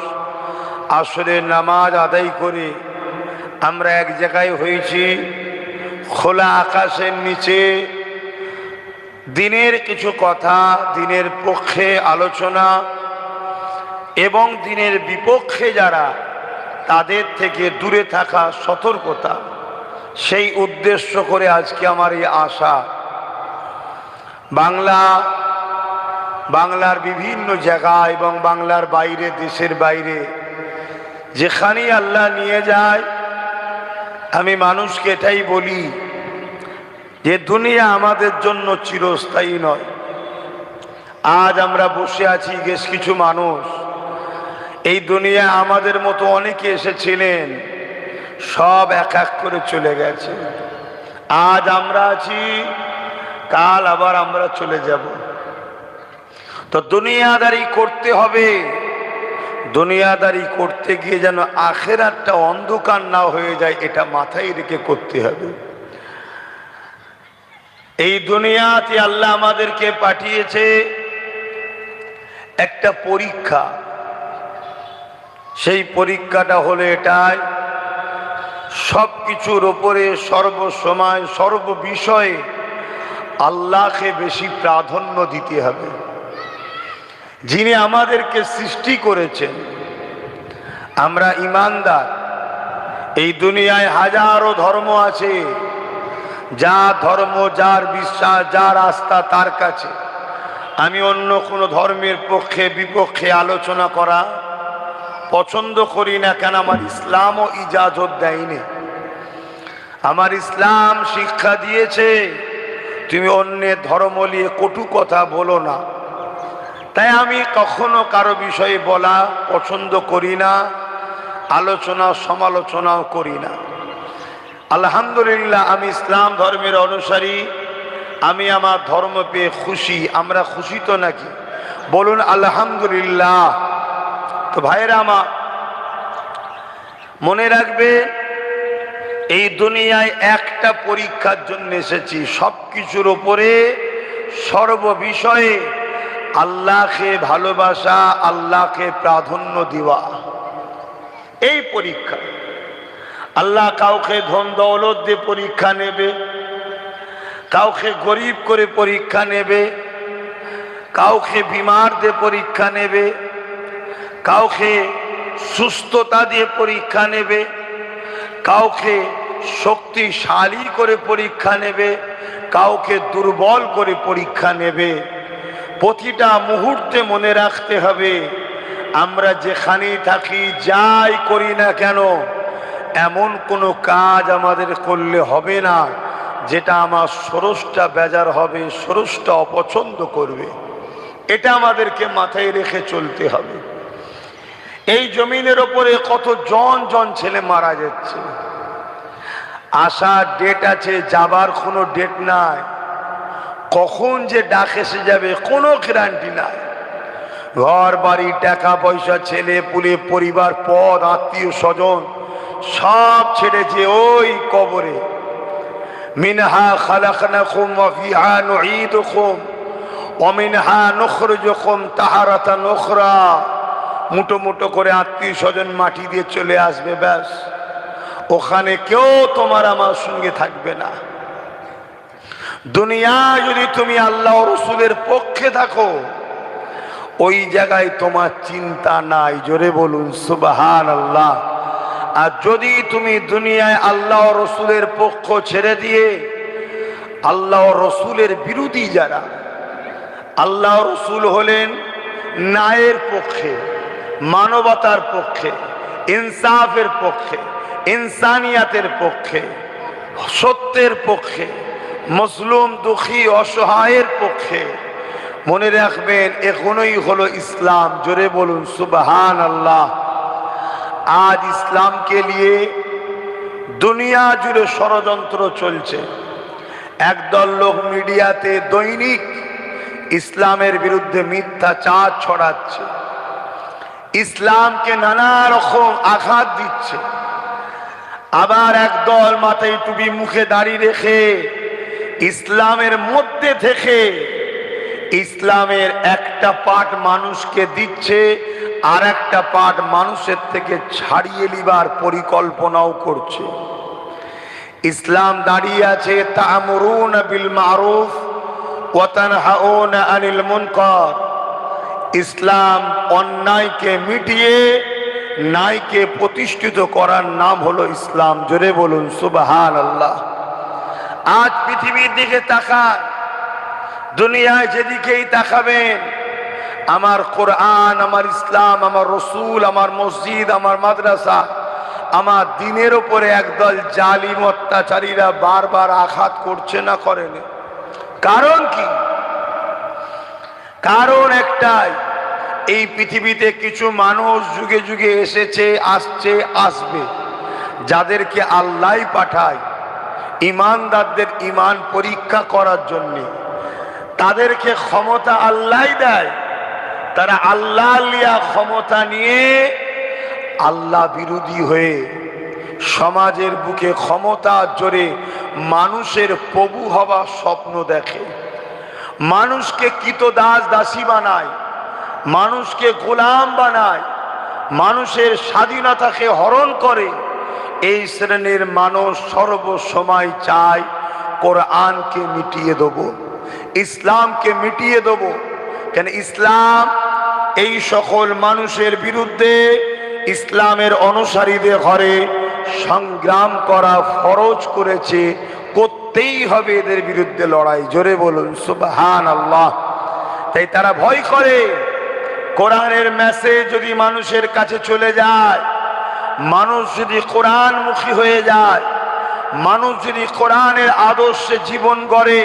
আসরের নামাজ আদায় করে আমরা এক জায়গায় হয়েছি, খোলা আকাশের নিচে দিনের কিছু কথা, দিনের পক্ষে আলোচনা এবং দিনের বিপক্ষে যারা, তাদের থেকে দূরে থাকা, সতর্কতা, সেই উদ্দেশ্য করে আজকে আমার এই আশা। বাংলার বিভিন্ন জায়গা এবং বাংলার বাইরে, দেশের বাইরে যেখানেই আল্লাহ নিয়ে যায়, আমি মানুষকে এটাই বলি যে দুনিয়া আমাদের জন্য চিরস্থায়ী নয়। আজ আমরা বসে আছি বেশ কিছু মানুষ, এই দুনিয়ায় আমাদের মতো অনেকে এসেছিলেন, সব এক এক করে চলে গেছে। আজ আমরা আছি, কাল আবার আমরা চলে যাব। তো দুনিয়াদারি করতে হবে, দুনিয়াদারি করতে গিয়ে যেন আখেরাতটা অন্ধকার না হয়ে যায়, এটা মাথায় রেখে করতে হবে। এই দুনিয়াতে আল্লাহ আমাদেরকে পাঠিয়েছে একটা পরীক্ষা। সেই পরীক্ষাটা হলো এটাই, সব কিছুর ওপরে সর্বসময় সর্ববিষয়ে আল্লাহকে বেশি প্রাধান্য দিতে হবে। যিনি আমাদেরকে সৃষ্টি করেছেন, আমরা ঈমানদার। এই দুনিয়ায় হাজারো ধর্ম আছে, যা ধর্ম, যার বিশ্বাস, যার আস্থা তার কাছে। আমি অন্য কোনো ধর্মের পক্ষে বিপক্ষে আলোচনা করা পছন্দ করি না, কেন আমার ইসলামও ইজাজত দেয়নি। আমার ইসলাম শিক্ষা দিয়েছে তুমি অন্যের ধর্ম নিয়ে কটু কথা বলো না। তাই আমি কখনো কারো বিষয়ে বলা পছন্দ করি না, আলোচনা সমালোচনাও করি না। আলহামদুলিল্লাহ, আমি ইসলাম ধর্মের অনুসারী, আমি আমার ধর্ম পেয়ে খুশি। আমরা খুশি তো নাকি? বলুন আলহামদুলিল্লাহ। তো ভাইরা আমার, মনে রাখবে এই দুনিয়ায় একটা পরীক্ষার জন্য এসেছি, সব কিছুর ওপরে সর্ববিষয়ে আল্লাহকে ভালোবাসা, আল্লাহকে প্রাধান্য দেওয়া, এই পরীক্ষা। আল্লাহ কাউকে ধন দৌলত দিয়ে পরীক্ষা নেবে, কাউকে গরিব করে পরীক্ষা নেবে, কাউকে বিমার দিয়ে পরীক্ষা নেবে, কাউকে সুস্থতা দিয়ে পরীক্ষা নেবে, কাউকে শক্তিশালী করে পরীক্ষা নেবে, কাউকে দুর্বল করে পরীক্ষা নেবে। প্রতিটা মুহূর্তে মনে রাখতে হবে, আমরা যেখানেই থাকি, যাই করি না কেন, এমন কোনো কাজ আমাদের করলে হবে না যেটা আমার স্রষ্টা বেজার হবে, স্রষ্টা অপছন্দ করবে। এটা আমাদেরকে মাথায় রেখে চলতে হবে। এই জমিনের ওপরে কত জন জন ছেলে মারা যাচ্ছে, আসার ডেট আছে, যাবার কোনো ডেট নাই। কখন যে ডাক এসে যাবে কোনো গ্যারান্টি নাই। ঘর বাড়ি, টাকা পয়সা, ছেলে পুলে, পরিবার, পদ, আত্মীয় স্বজন সব ছেড়ে যে ওই কবরে। মিনহা খালাকনাকুম ওয়া ফিহা নুঈদুকুম ওয়া মিনহা নুখরিজুকুম তাহারাতান উখরা। মুটো মুটো করে আত্মীয় স্বজন মাটি দিয়ে চলে আসবে, ব্যাস। ওখানে কেউ তোমার আমার সঙ্গে থাকবে না। দুনিয়ায় যদি তুমি আল্লাহ রসুলের পক্ষে থাকো, ওই জায়গায় তোমার চিন্তা নাই। জোরে বলুন সুবহানাল্লাহ। আর যদি তুমি দুনিয়ায় আল্লাহ রসুলের পক্ষ ছেড়ে দিয়ে আল্লাহ রসুলের বিরোধী যারা, আল্লাহ রসুল হলেন ন্যায়ের পক্ষে, মানবতার পক্ষে, ইনসাফের পক্ষে, ইনসানিয়াতের পক্ষে, সত্যের পক্ষে, মজলুম দুঃখী অসহায়ের পক্ষে, মনে রাখবেন এখনই হলো ইসলাম। জোরে বলুন সুবহানাল্লাহ। আজ ইসলামকে নিয়ে দুনিয়া জুড়ে ষড়যন্ত্র চলছে। একদল লোক মিডিয়াতে দৈনিক ইসলামের বিরুদ্ধে মিথ্যাচার ছড়াচ্ছে, ইসলামকে নানা রকম আঘাত দিচ্ছে। আবার একদল মাথায় টুপি, মুখে দাড়ি রেখে ইসলামের মধ্যে থেকে ইসলামের একটা পার্ট মানুষকে দিচ্ছে, আর একটা পার্ট মানুষের থেকে ছাড়িয়ে নিবার পরিকল্পনাও করছে। ইসলাম দাঁড়িয়ে আছে তা'মুরুনা বিল মারুফ ওয়া তানহাউনা আনিল মুনকার। ইসলাম অন্যায়কে মিটিয়ে ন্যায়কে প্রতিষ্ঠিত করার নাম হলো ইসলাম। জোরে বলুন সুবহানাল্লাহ। আজ পৃথিবীর দিকে তাকান, দুনিয়ায় যেদিকেই তাকাবেন, আমার কোরআন, আমার ইসলাম, আমার রসুল, আমার মসজিদ, আমার মাদ্রাসা, আমার দিনের উপরে একদল জালিম অত্যাচারীরা বারবার আঘাত করছে না করেন? কারণ কি? কারণ একটাই, এই পৃথিবীতে কিছু মানুষ যুগে যুগে এসেছে, আসছে, আসবে, যাদেরকে আল্লাহ পাঠায় ইমানদারদের ইমান পরীক্ষা করার জন্যে। তাদেরকে ক্ষমতা আল্লাহ দেয়, তারা আল্লাহ লিয়া ক্ষমতা নিয়ে আল্লাহ বিরোধী হয়ে সমাজের বুকে ক্ষমতা জোরে মানুষের প্রভু হবার স্বপ্ন দেখে, মানুষকে কৃতদাস দাসী বানায়, মানুষকে গোলাম বানায়, মানুষের স্বাধীনতাকে হরণ করে। এই শ্রেণীর মানুষ সর্বসময় চায় কোরআনকে মিটিয়ে দেব, ইসলামকে মিটিয়ে দেব। কেন ইসলাম এই সকল মানুষের বিরুদ্ধে ইসলামের অনুসারীদের ঘরে সংগ্রাম করা ফরজ করেছে, করতেই হবে এদের বিরুদ্ধে লড়াই। জোরে বলুন সুবহানাল্লাহ। তাই তারা ভয় করে কোরআনের মেসেজ যদি মানুষের কাছে চলে যায়, মানুষ যদি কোরআনমুখী হয়ে যায়, মানুষ যদি কোরআনের আদর্শে জীবন গড়ে,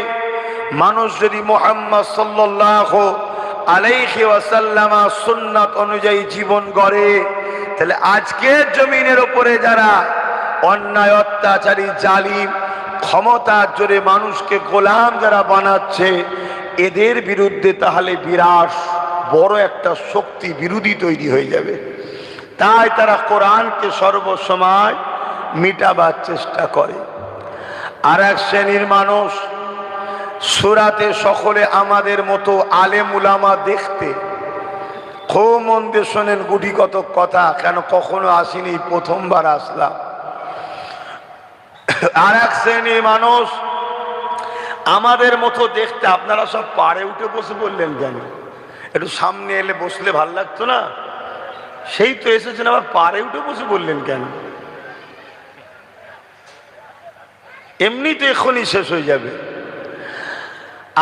মানুষ যদি মুহাম্মদ সাল্লাল্লাহু আলাইহি ওয়াসাল্লাম সুন্নাত অনুযায়ী জীবন গড়ে, তাহলে আজকের জমিনের উপরে যারা অন্যায়, অত্যাচারী, জালিম, ক্ষমতার জোরে মানুষকে গোলাম যারা বানাচ্ছে, এদের বিরুদ্ধে তাহলে বিরাট বড় একটা শক্তি বিরোধী তৈরি হয়ে যাবে। তাই তারা কোরআনকে সর্বসময় মিটাবার চেষ্টা করে। আর এক শ্রেণীর মানুষ সুরাতে সকলে আমাদের মতো আলেম উলামা দেখতে, খুব মন দিয়ে শোনেন গুটি কত কথা, কেন কখনো আসিনি, প্রথমবার আসলাম। আর এক শ্রেণীর মানুষ আমাদের মতো দেখতে। আপনারা সব পাড়ে উঠে বসে বললেন কেন? একটু সামনে এলে বসলে ভাল লাগতো না? সেই তো এসেছেন, আবার পাড়ে উঠে বসে বললেন কেন? এমনি তো এখনই শেষ হয়ে যাবে।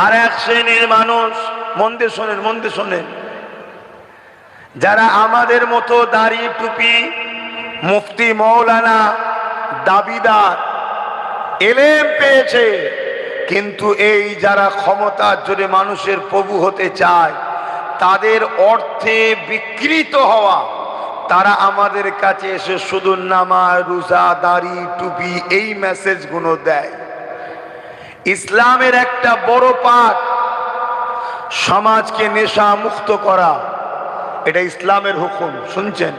আর এক শ্রেণীর মানুষ, মন দিয়ে শোনেন, মন দিয়ে শোনেন, যারা আমাদের মতো দাড়ি টুপি, মুফতি মৌলানা দাবিদার, এলেম পেয়েছে, কিন্তু এই যারা ক্ষমতার জোরে মানুষের প্রভু হতে চায়, তাদের অর্থে বিকৃত হওয়া, তারা আমাদের কাছে এসে শুধু নামাজ, রোজা, দাড়ি, টুপি এই মেসেজগুলো দেয়। ইসলামের একটা বড় পাঠ সমাজকে নেশা মুক্ত করা, এটা ইসলামের হুকুম, শুনছেন?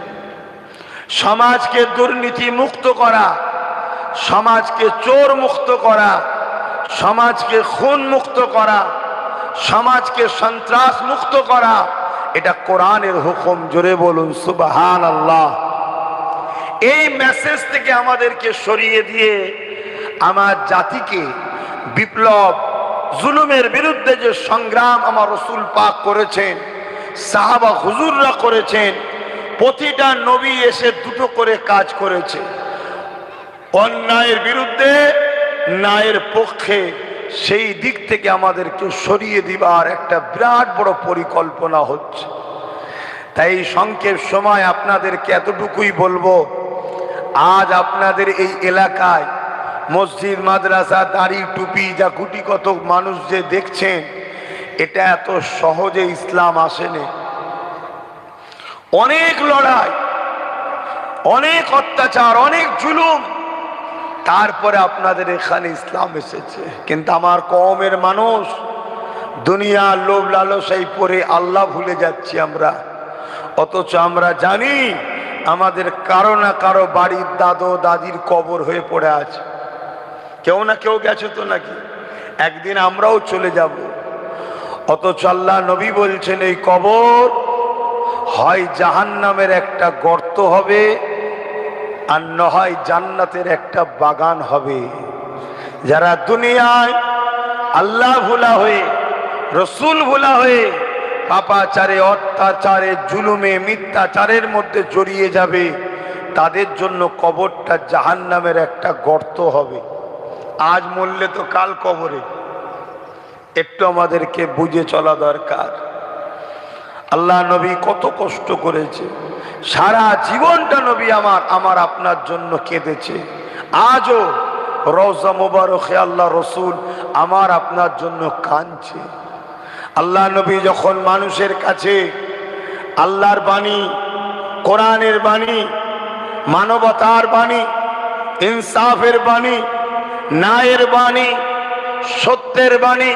সমাজকে দুর্নীতি মুক্ত করা, সমাজকে চোর মুক্ত করা, সমাজকে খুন মুক্ত করা, সমাজকে সন্ত্রাস মুক্ত করা, এটা কোরআনের হুকুম। জোরে বলুন সুবহানাল্লাহ। এই মেসেজ থেকে আমাদেরকে সরিয়ে দিয়ে আমার জাতিকে বিপ্লব, জুলুমের বিরুদ্ধে যে সংগ্রাম আমার রাসূল পাক করেছেন, সাহাবা হুজুররা করেছেন, প্রতিটা নবী এসে দুটো করে কাজ করেছে। অন্যায়ের বিরুদ্ধে, ন্যায়ের পক্ষে, সেই দিক থেকে আমাদেরকে সরিয়ে দিবার একটা বিরাট বড় পরিকল্পনা হচ্ছে। তাই সংক্ষেপ সময় আপনাদেরকে এতটুকুই বলবো, আজ আপনাদের এই এলাকায় মসজিদ, মাদ্রাসা, দাড়ি, টুপি, যা গুটি কত মানুষ যে দেখছেন, এটা এত সহজে ইসলাম আসেনি। অনেক লড়াই, অনেক অত্যাচার, অনেক জুলুম, তারপরে আপনাদের এখানে ইসলাম এসেছে। কিন্তু আমার কওমের মানুষ দুনিয়ার লোভ লালসায় পড়ে আল্লাহ ভুলে যাচ্ছি আমরা। অথচ আমরা জানি আমাদের কারো না কারো বাড়ির দাদু দাদির কবর হয়ে পড়ে আছে। কেউ না কেউ গেছে তো নাকি? একদিন আমরাও চলে যাব। অথচ আল্লাহ নবী বলছেন, এই কবর হয় জাহান্নামের একটা গর্ত হবে, আর নয় জান্নাতের একটা বাগান হবে। যারা দুনিয়ায় আল্লাহ ভোলা হয়ে, রসুল ভোলা হয়ে পাপাচারে, অত্যাচারে, জুলুমে, মিথ্যাচারের মধ্যে জড়িয়ে যাবে, তাদের জন্য কবরটা জাহান্নামের একটা গর্ত হবে। আজ মরলে তো কাল কবরে, একটু আমাদেরকে বুঝে চলা দরকার। আল্লাহ নবী কত কষ্ট করেছে, সারা জীবনটা নবী আমার আপনার জন্য কেঁদেছে। আজও রওজা মোবারকে আল্লাহ রসুল আমার আপনার জন্য কাঁদছে। আল্লাহ নবী যখন মানুষের কাছে আল্লাহর বাণী, কোরআনের বাণী, মানবতার বাণী, ইনসাফের বাণী, ন্যায়ের বাণী, সত্যের বাণী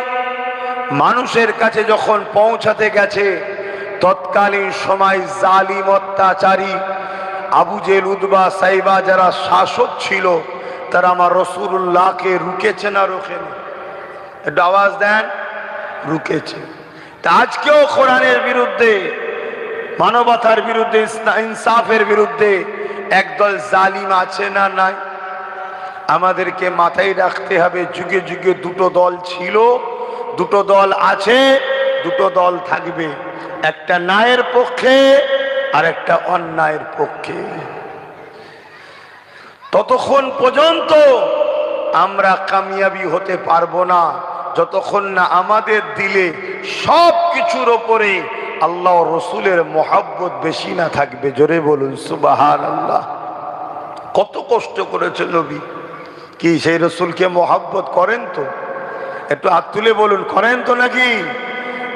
মানুষের কাছে যখন পৌঁছাতে গেছে, তৎকালীন সময় জালিম অত্যাচারী আবু জেল, উতবা, সাইবা যারা শাসক ছিল, তারা আমার রাসূলুল্লাহকে রুকেছে না রোখেনি? একটু আওয়াজ দেন, রুকেছে। তা আজকেও কোরআনের বিরুদ্ধে, মানবতার বিরুদ্ধে, ইনসাফের বিরুদ্ধে একদল জালিম আছে না নাই? আমাদেরকে মাথায় রাখতে হবে, যুগে যুগে দুটো দল ছিল, দুটো দল আছে, দুটো দল থাকবে, একটা ন্যায়ের পক্ষে আর একটা অন্যায়ের পক্ষে। ততক্ষণ পর্যন্ত আমরা কামিয়াবি হতে পারবো না যতক্ষণ না আমাদের দিলে সব কিছুর ওপরে আল্লাহ রসুলের মহব্বত বেশি না থাকবে। জোরে বলুন সুবহানাল্লাহ। কত কষ্ট করেছে নবী, কি সেই রসুলকে মহব্বত করেন তো? একটু হাত তুলে বলুন, করেন তো নাকি?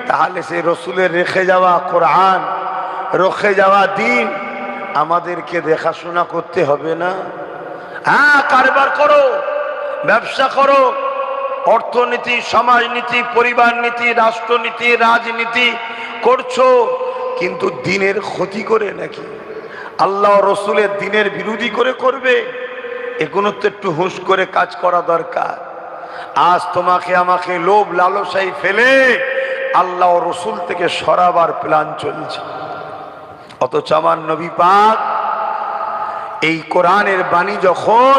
তাহলে সেই রসুলের রেখে যাওয়া কোরআন, রেখে যাওয়া দিন আমাদেরকে দেখাশোনা করতে হবে না? হ্যাঁ, কারবার করো, ব্যবসা করো, অর্থনীতি, সমাজনীতি, পরিবার নীতি, রাষ্ট্রনীতি, রাজনীতি করছো, কিন্তু দিনের ক্ষতি করে নাকি? আল্লাহ রসুলের দিনের বিরোধী করে করবে? এগুলো তো একটু হুঁশ করে কাজ করা দরকার। আজ তোমাকে আমাকে লোভ লালসাই ফেলে আল্লাহ রসুল থেকে সরাবার প্ল্যান চলছে, অথচ আমার নবী পাক এই কোরআনের বাণী যখন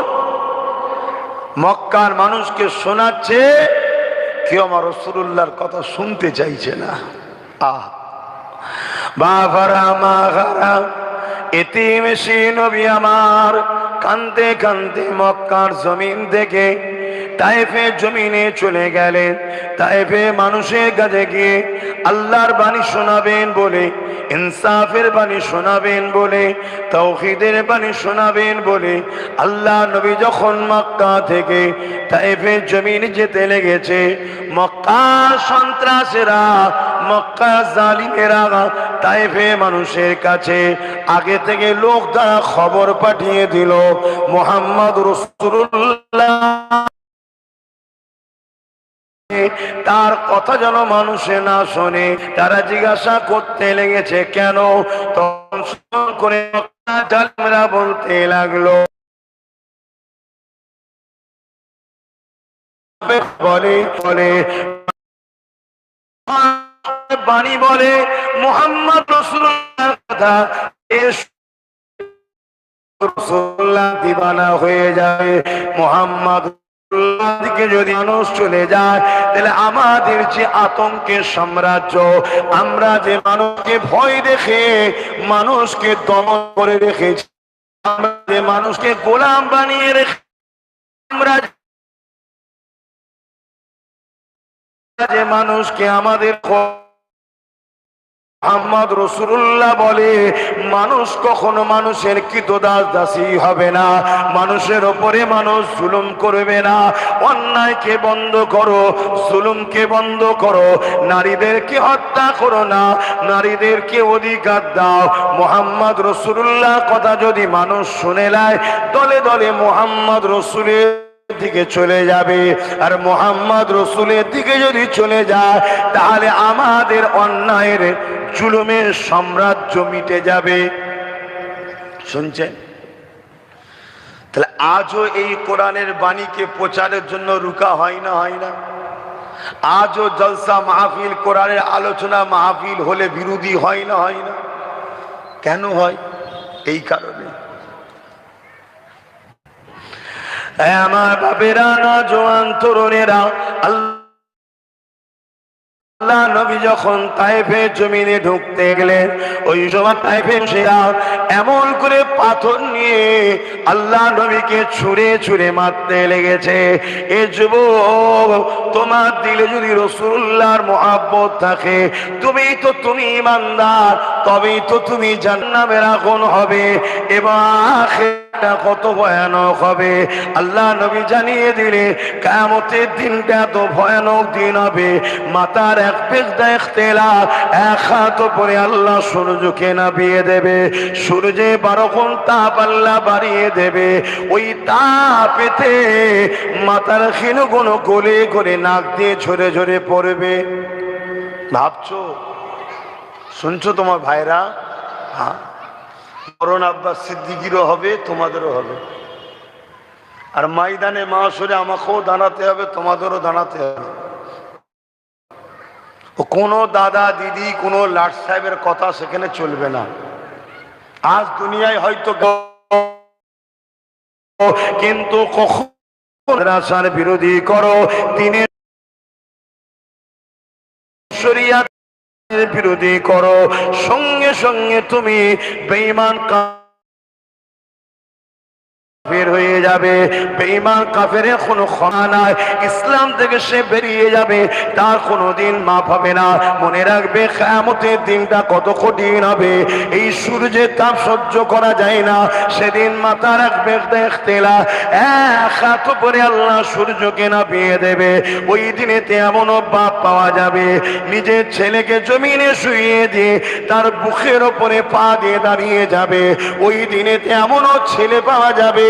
মক্কার মানুষকে শোনাচ্ছে, কেউ আমার রাসূলুল্লাহর কথা শুনতে চাইছে না। বাবারা মাগারা এতিম সে নবী আমার কাঁদতে কাঁদতে মক্কার জমিন থেকে তায়েফে জমিনে চলে গেলেন। তায়েফে মানুষের কাছে গিয়ে আল্লাহর বাণী শোনাবেন বলে, ইনসাফের বাণী শোনাবেন বলে, তাওহীদের বাণী শোনাবেন বলে আল্লাহ নবী যখন মক্কা থেকে তায়েফে জমিন যেতে লেগেছে, মক্কা সন্ত্রাসীরা, মক্কা জালিমেরা তায়েফে মানুষের কাছে আগে থেকে লোক দ্বারা খবর পাঠিয়ে দিল, মুহাম্মদ রাসূলুল্লাহ তার কথা যেন মানুষে না শোনে। তারা জিজ্ঞাসা করতে লেগেছে কেন? তখন করে জালিমরা বলতে লাগলো, বলে বলে বাণী বলে মুহাম্মদ রাসূলুল্লাহর কথা, রাসূলুল্লাহ দিওয়ানা হয়ে যাবে। মুহাম্মদ দিকে যদি মানুষ চলে যায়, তাহলে আমাদের যে আতঙ্কের সাম্রাজ্য, আমরা যে মানুষকে ভয় দেখে মানুষকে দমন করে রেখেছি, আমরা যে মানুষকে গোলাম বানিয়ে রেখে, আমরা যে মানুষকে আমাদের মুহাম্মদ রাসূলুল্লাহ বলে মানুষ কখনো মানুষের কৃতদাস দাসী হবে না, মানুষের ওপরে মানুষ জুলুম করবে না। অন্যায়কে বন্ধ করো, জুলুমকে বন্ধ করো, নারীদেরকে হত্যা করো না, নারীদেরকে অধিকার দাও। মুহাম্মদ রাসূলুল্লাহ কথা যদি মানুষ শুনে নেয়, দলে দলে মুহাম্মদ রাসূলের দিকে চলে যাবে। আর মুহাম্মদ রাসূলের দিকে যদি চলে যায়, তাহলে আমাদের অন্যায়ের জুলুমের সাম্রাজ্য মিটে যাবে। শুনছেন? তাহলে আজও এই কোরআনের বাণীকে প্রচারের জন্য রুকা হয় না, হয় না? আজও জলসা মাহফিল, কোরআনের আলোচনা মাহফিল হলে বিরোধী হয় না, হয় না? কেন হয়? এই কারণে। আমার বাপেরা, না জওয়ান তরুণেরা, আল্লাহ নবী যখন তায়েফের জমিনে ঢুকতে গেলেন, ওই সময় তায়েফের সেরা এমন করে পাথর নিয়ে আল্লাহ নবীকে ছুঁড়ে ছুঁড়ে মারতে লেগেছে। এ যুবক, তোমার দিলে যদি রাসূলুল্লাহর মহব্বত থাকে, তুমি ইমানদার, তবেই তো তুমি জান্নাতের আগুন হবে এবং আখিরাতটা কত ভয়ানক হবে। আল্লাহ নবী জানিয়ে দিলে কিয়ামতের দিনটা এত ভয়ানক দিন হবে, মাথার এক পেজদা ইখতিলাফ, এক হাত উপরে আল্লাহ সূর্যকে নামিয়ে দেবে, সূর্যে 12 গুণ তাপ আল্লাহ বাড়িয়ে দেবে। ওই তাপেতে মাথার খিলগুলো গলে গলে নাক দিয়ে ঝরে ঝরে পড়বে। ভাবছো, শুনছো তোমার ভাইরা? হ্যাঁ, করোনা আব্বাস সিদ্দিকিরও হবে, তোমাদেরও হবে। আর ময়দানে মাহশরে আমাকেও দাঁড়াতে হবে, তোমাদেরও দাঁড়াতে হবে। কোনো দাদা দিদি, কোনো লাট সাহেবের কথা সেখানে চলবে না। আজ দুনিয়ায় হয়তো, কিন্তু কখন রাসার বিরোধী করো, দিনের শরিয়াতের বিরোধী করো, সঙ্গে সঙ্গে তুমি বেঈমান বের হয়ে যাবে। বেঈমান কাফেরের কোনো ক্ষমা নাই, ইসলাম থেকে সে বেরিয়ে যাবে, তার কোনোদিন মাফ হবে না। মনে রাখবে কিয়ামতের দিনটা কত কঠিন হবে। এই সূর্যের তাপ সহ্য করা যায় না, সেদিন মাথা রাখবে ইখতিলাফ, এক হাত উপরে আল্লাহ সূর্যকে নামিয়ে দেবে। ওই দিনেতে এমনও বাপ পাওয়া যাবে, নিজের ছেলেকে জমিনে শুইয়ে দিয়ে তার বুকের ওপরে পা দিয়ে দাঁড়িয়ে যাবে। ওই দিনেতে এমনও ছেলে পাওয়া যাবে,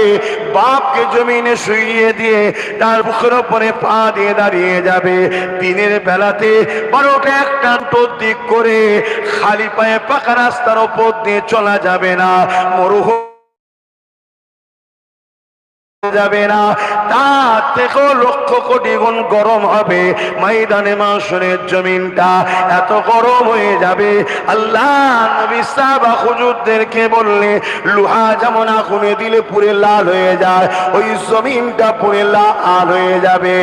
বাপকে জমিনে শুইয়ে দিয়ে তার বুকের উপরে পা দিয়ে দাঁড়িয়ে যাবে। দিনের বেলাতে 12টা 1টা দিক করে খালি পায়ে পাকা রাস্তার উপর দিয়ে চলা যাবে না, মরুভূমি যাবে না, তার থেকেও লক্ষ কোটি গুণ গরম হবে। ময়দানে মাশরের জমিনটা এত গরম হয়ে যাবে, আল্লাহ নবী সাহাবা হুজুরদেরকে বললে লোহা যেমন আগুনে দিলে পুড়ে লাল হয়ে যায়, ওই জমিনটা পুড়ে লাল হয়ে যাবে।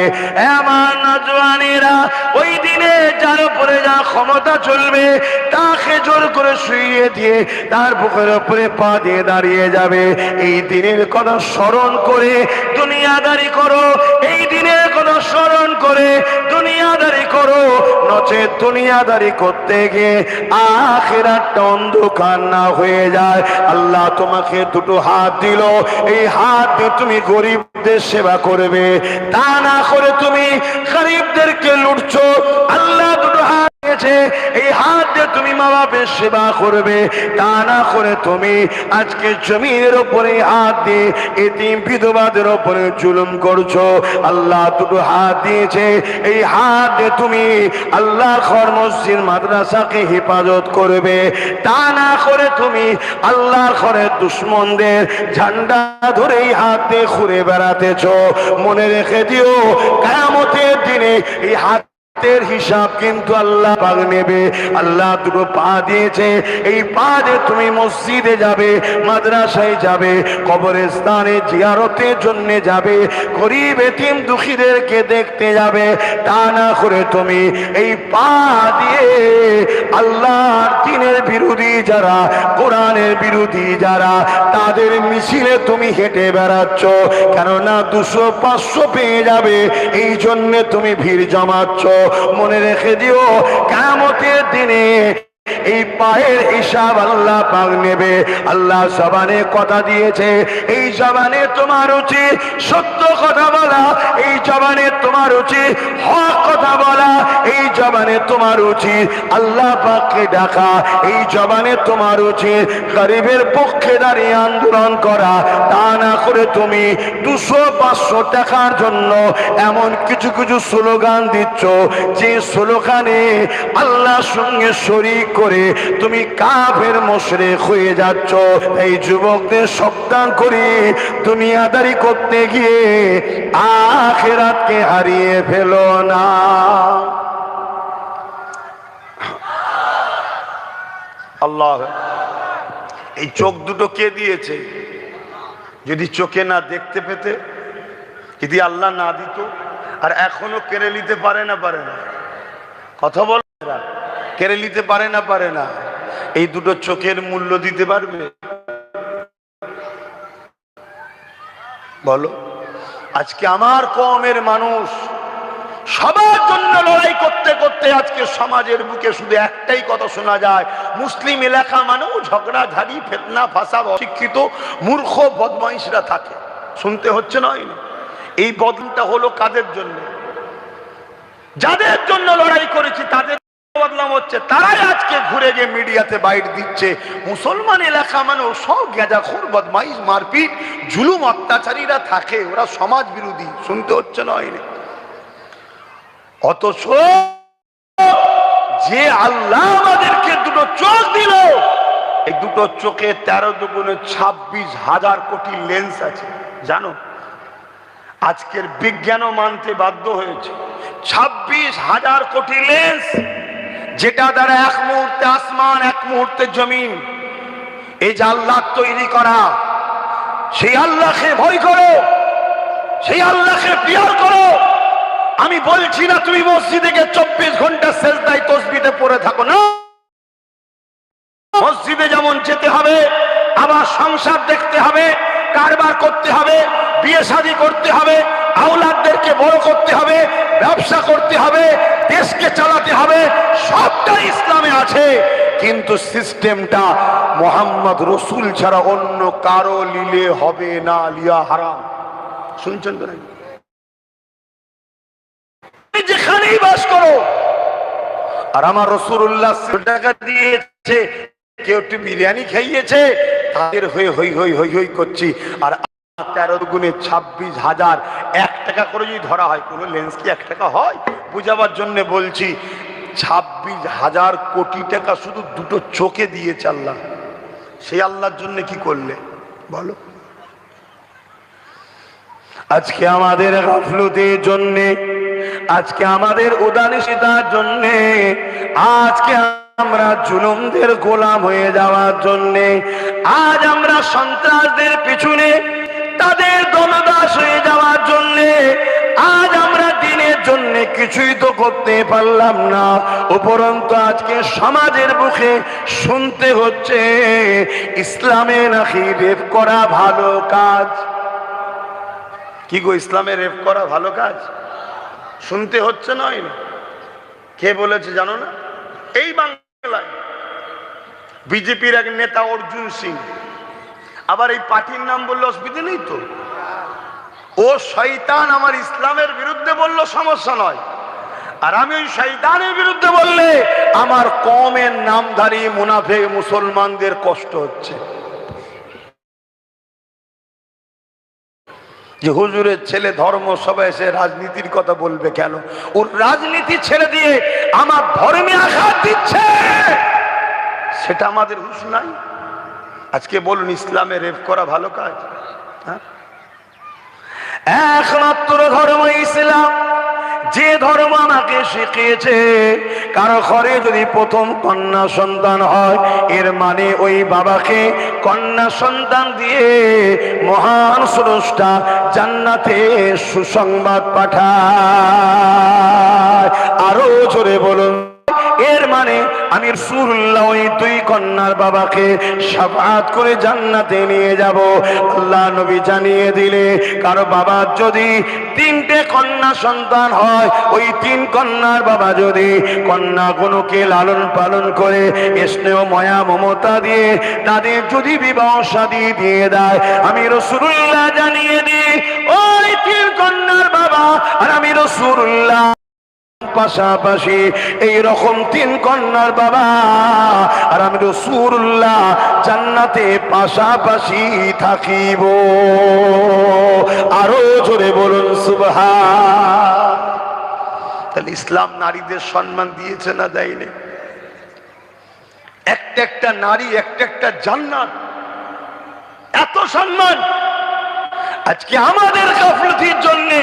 আমার নওজওয়ানেরা, ওই দিনে যার উপরে যা ক্ষমতা চলবে তাকে জোর করে শুইয়ে দিয়ে তার বুকের উপরে পা দিয়ে দাঁড়িয়ে যাবে। এই দিনের কথা স্মরণ করে দুনিয়াদারি করো, এই দিনের কথা স্মরণ করে দুনিয়াদারি করো, নচেত দুনিয়াদারি করতে গিয়ে আখিরাতটা অন্ধকার না হয়ে যায়। আল্লাহ তোমাকে দুটো হাত দিল, এই হাত দিয়ে তুমি গরিবদের সেবা করবে, তা না করে তুমি গরিবদেরকে লুটছো। আল্লাহ দুটো হাত দিয়েছে, এই হাত দিয়ে তুমি মা বাপের সেবা করবে, তা না করে তুমি আজকে জমিনের উপরে হাত দিয়ে এতিম বিধবাদের উপরে জুলুম করছো। আল্লাহ দুটো হাত দিয়েছে, এই হাত দিয়ে তুমি আল্লাহর ঘর মসজিদ মাদ্রাসাকে হেফাজত করবে, তা না করে তুমি আল্লাহর ঘরের দুশমনদের ঝান্ডা ধরে এই হাত দিয়ে ঘুরে বেড়াতেছো। মনে রেখে দিও, কিয়ামতের দিনে এই হাত এর হিসাব কিন্তু আল্লাহ পাক নেবে। আল্লাহ দুটো পা দিয়েছে, এই পা দিয়ে তুমি মসজিদে যাবে, মাদ্রাসায় যাবে, কবরস্থানে জিয়ারতের জন্য যাবে, গরিব এতিম দুঃখীদেরকে দেখতে যাবে, তা না করে তুমি এই পা দিয়ে আল্লাহর দ্বীনের বিরোধী যারা, কোরআনের বিরোধী যারা, তাদের মিছিলে তুমি হেঁটে বেড়াচ্ছ। কেননা 200-500 পেয়ে যাবে, এই জন্য তুমি ভিড় জমাচ্ছ। মনে রেখে দিও, কিয়ামতের দিনে এই পায়ের হিসাব আল্লাহ পাক নেবে। আল্লাহ জবানে কথা দিয়েছে, এই জবানে তোমার উচিত সত্য কথা বলা, এই জবানে তোমার উচিত হক কথা বলা, এই জবানে তোমার উচিত আল্লাহ পাককে ডাকা, এই জবানে তোমার উচিত গরিবের পক্ষে দাঁড়িয়ে আন্দোলন করা, তা না করে তুমি 200-500 টাকার জন্য এমন কিছু কিছু স্লোগান দিচ্ছ, যে স্লোগানে আল্লাহর সঙ্গে শরীক করে তুমি কাফের মুশরিক হয়ে যাচ্ছ। এই যুবকদের সাবধান করি, দুনিয়াদারি করতে গিয়ে আখিরাতকে হারিয়ে ফেলো না। আল্লাহ, এই চোখ দুটো কে দিয়েছে? যদি চোখে না দেখতে পেতে, যদি আল্লাহ না দিত, আর এখনো কেড়ে নিতে পারে না, পারে না, কথা বল, কেড়ে নিতে পারে না, পারে না, এই দুটো চোখের মূল্য দিতে পারবে? বলো। আজকে আমার কওমের মানুষ সবার জন্য লড়াই করতে করতে আজকে সমাজের বুকে শুধু একটাই কথা শোনা যায়, মুসলিম এলাকা মানেও ঝগড়াঝাড়ি, ফিতনা ফাসাদ, অশিক্ষিত মূর্খ বদমাইশরা থাকে। শুনতে হচ্ছে নয় না? এই বদনামটা হলো কাদের জন্য? যাদের জন্য লড়াই করেছি তাদের বদনাম হচ্ছে। তারাই আজকে ঘুরে গিয়ে মিডিয়াতে বাইট দিচ্ছে মুসলমান এলাকা মানেও সব গেজাখোর, বদমাইশ, মারপিট, জুলুম, অত্যাচারীরা থাকে, ওরা সমাজ বিরোধী। শুনতে হচ্ছে নয় না? অথচ যে আল্লাহ আমাদেরকে দুটো চোখ দিল, এই দুটো চোখে 13 দুগুণে 26,000 কোটি লেন্স আছে। জানো, আজকের বিজ্ঞানও মানতে বাধ্য হয়েছে 26,000 কোটি লেন্স, যেটা দ্বারা এক মুহূর্তে আসমান, এক মুহূর্তে জমিন, এই যে আল্লাহ তৈরি করা, সেই আল্লাহকে ভয় করো, সেই আল্লাহকে প্রিয় করো। আমি বলছি না তুমি মসজিদে গিয়ে 24 ঘন্টা সেজদায় তাসবিহে পড়ে থাকো, না। মসজিদে যেমন যেতে হবে, আবার সংসার দেখতে হবে, কারবার করতে হবে, বিয়ে শাদী করতে হবে, আওলাদদেরকে বড় করতে হবে, ব্যবসা করতে হবে, দেশকে চালাতে হবে, সবটা ইসলামে আছে। কিন্তু সিস্টেমটা মোহাম্মদ রসুল ছাড়া অন্য কারো লিলে হবে না, লিয়া হারাম। শুনছেন তো নাকি? যেখানেই বাস করো, আর আমার রাসূলুল্লাহ টাকা দিয়েছে, কেউ একটু বিরিয়ানি খাইয়েছে, তাদের হয়ে হই হই হই হই করছি। আর 13 গুণে 26,000, 1 টাকা করে যদি ধরা হয়, কোনো লেন্স কি 1 টাকা হয়? বুঝাবার জন্য বলছি, 26,000 কোটি টাকা শুধু দুটো চোখে দিয়েছে আল্লাহ। সেই আল্লাহর জন্য কি করলে বলো? আজকে আমাদের গাফলতির জন্যে, আজকে আমাদের উদাসীনতার জন্যে, আজকে আমরা জুলুমদের গোলাম হয়ে যাওয়ার জন্যে, আজ আমরা সন্ত্রাসদের পিছনে তাদের দলদাস হয়ে যাওয়ার জন্যে, আজ আমরা দিনের জন্য কিছুই তো করতে পারলাম না, উপরন্তু আজকে সমাজের মুখে শুনতে হচ্ছে ইসলামে নাকি রেপ করা ভালো কাজ। কি গো, ইসলামে রেপ করা ভালো কাজ? শুনতে হচ্ছে নয় না? কে বলেছে জানো না? এই বাংলায় বিজেপির এক নেতা অর্জুন সিং, আবার এই পার্টির নাম বললে অসুবিধা নেই তো। ও শয়তান আমার ইসলামের বিরুদ্ধে বললো সমস্যা নয়, আর আমি ওই শয়তানের বিরুদ্ধে বললে আমার কওমের নামধারী মুনাফিক মুসলমানদের কষ্ট হচ্ছে। যে হুজুরের ছেলে ধর্ম সভায় এসে রাজনীতির কথা বলবে কেন? ওর রাজনীতি ছেড়ে দিয়ে আমার ধর্মে আঘাত দিচ্ছে, সেটা আমাদের হুঁশ নাই। আজকে বলুন, ইসলামে রেপ করা ভালো কাজ? একমাত্র ধর্ম ইসলাম, যে ধর্ম আমাকে শিখিয়েছে কারো ঘরে যদি প্রথম কন্যা সন্তান হয়, এর মানে ওই বাবাকে কন্যা সন্তান দিয়ে মহান স্রষ্টা জান্নাতে সুসংবাদ পাঠায়। আরো জোরে বলুন, এর মানে আমি রাসূলুল্লাহ ওই 2 কন্যার বাবাকে শাফাআত করে জান্নাতে নিয়ে যাব। আল্লাহ নবী জানিয়ে দিলে কারো বাবার যদি 3টে কন্যা সন্তান হয়, ওই 3 কন্যার বাবা যদি কন্যাগুলোকে লালন পালন করে স্নেহ মায়া মমতা দিয়ে তাদের যদি বিবাহ শাদী দিয়ে দেয়, আমি রাসূলুল্লাহ জানিয়ে দিই ওই 3 কন্যার বাবা আর আমি রাসূলুল্লাহ পাশাপাশি এই রকম 3 কন্যার বাবা আর আমি রাসূলুল্লাহ জান্নাতে পাশাপাশি থাকিব। আরো জোরে বলুন সুবহান। তাহলে ইসলাম নারীদের সম্মান দিয়েছে না দেয়নি? একটা একটা নারী একটা একটা জান্নাত, এত সম্মান। আজকে আমাদের গাফলতির জন্যে,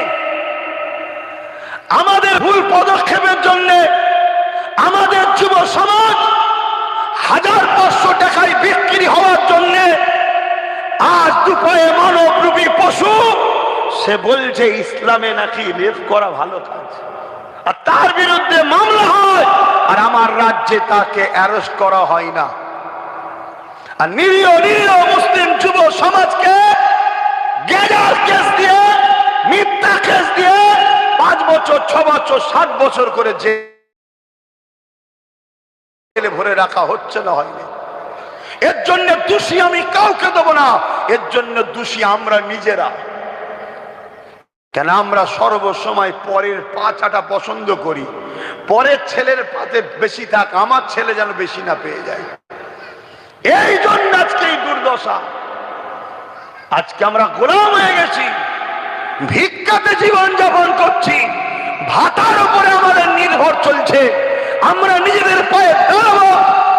আমাদের ভুল পদক্ষেপের জন্য আমাদের যুব সমাজ 1500 টাকায় বিক্রি হওয়ার জন্য আজ দুপায়ে মানবরূপী পশু, সে বলছে ইসলামে নাকি রেপ করা ভালো কাজ, আর তার বিরুদ্ধে মামলা হয়, আর আমার রাজ্যে তাকে অ্যারেস্ট করা হয় না। আর নিরীহ নিরীহ মুসলিম যুব সমাজকে গেজার কেস দিয়ে, মিথ্যা কেস দিয়ে 5 বছর 6 বছর 7 বছর করে জেলে ভরে রাখা হচ্ছে না হয়নি। এর জন্য দোষী আমি কাউকে দেব না, এর জন্য দোষী আমরা নিজেরা। কেন আমরা সর্বসময় পরের পা চাটা পছন্দ করি, পরের ছেলের পাতে বেশি থাক, আমার ছেলে যেন বেশি না পেয়ে যায়। এই জন্য আজকে এই দুর্দশা। আজকে আমরা গোলাম হয়ে গেছি, ভিক্ষাতে জীবন যাপন করছি, ভাতার উপরে আমাদের নির্ভর চলছে। আমরা নিজেদের পায়ে দাঁড়াবো,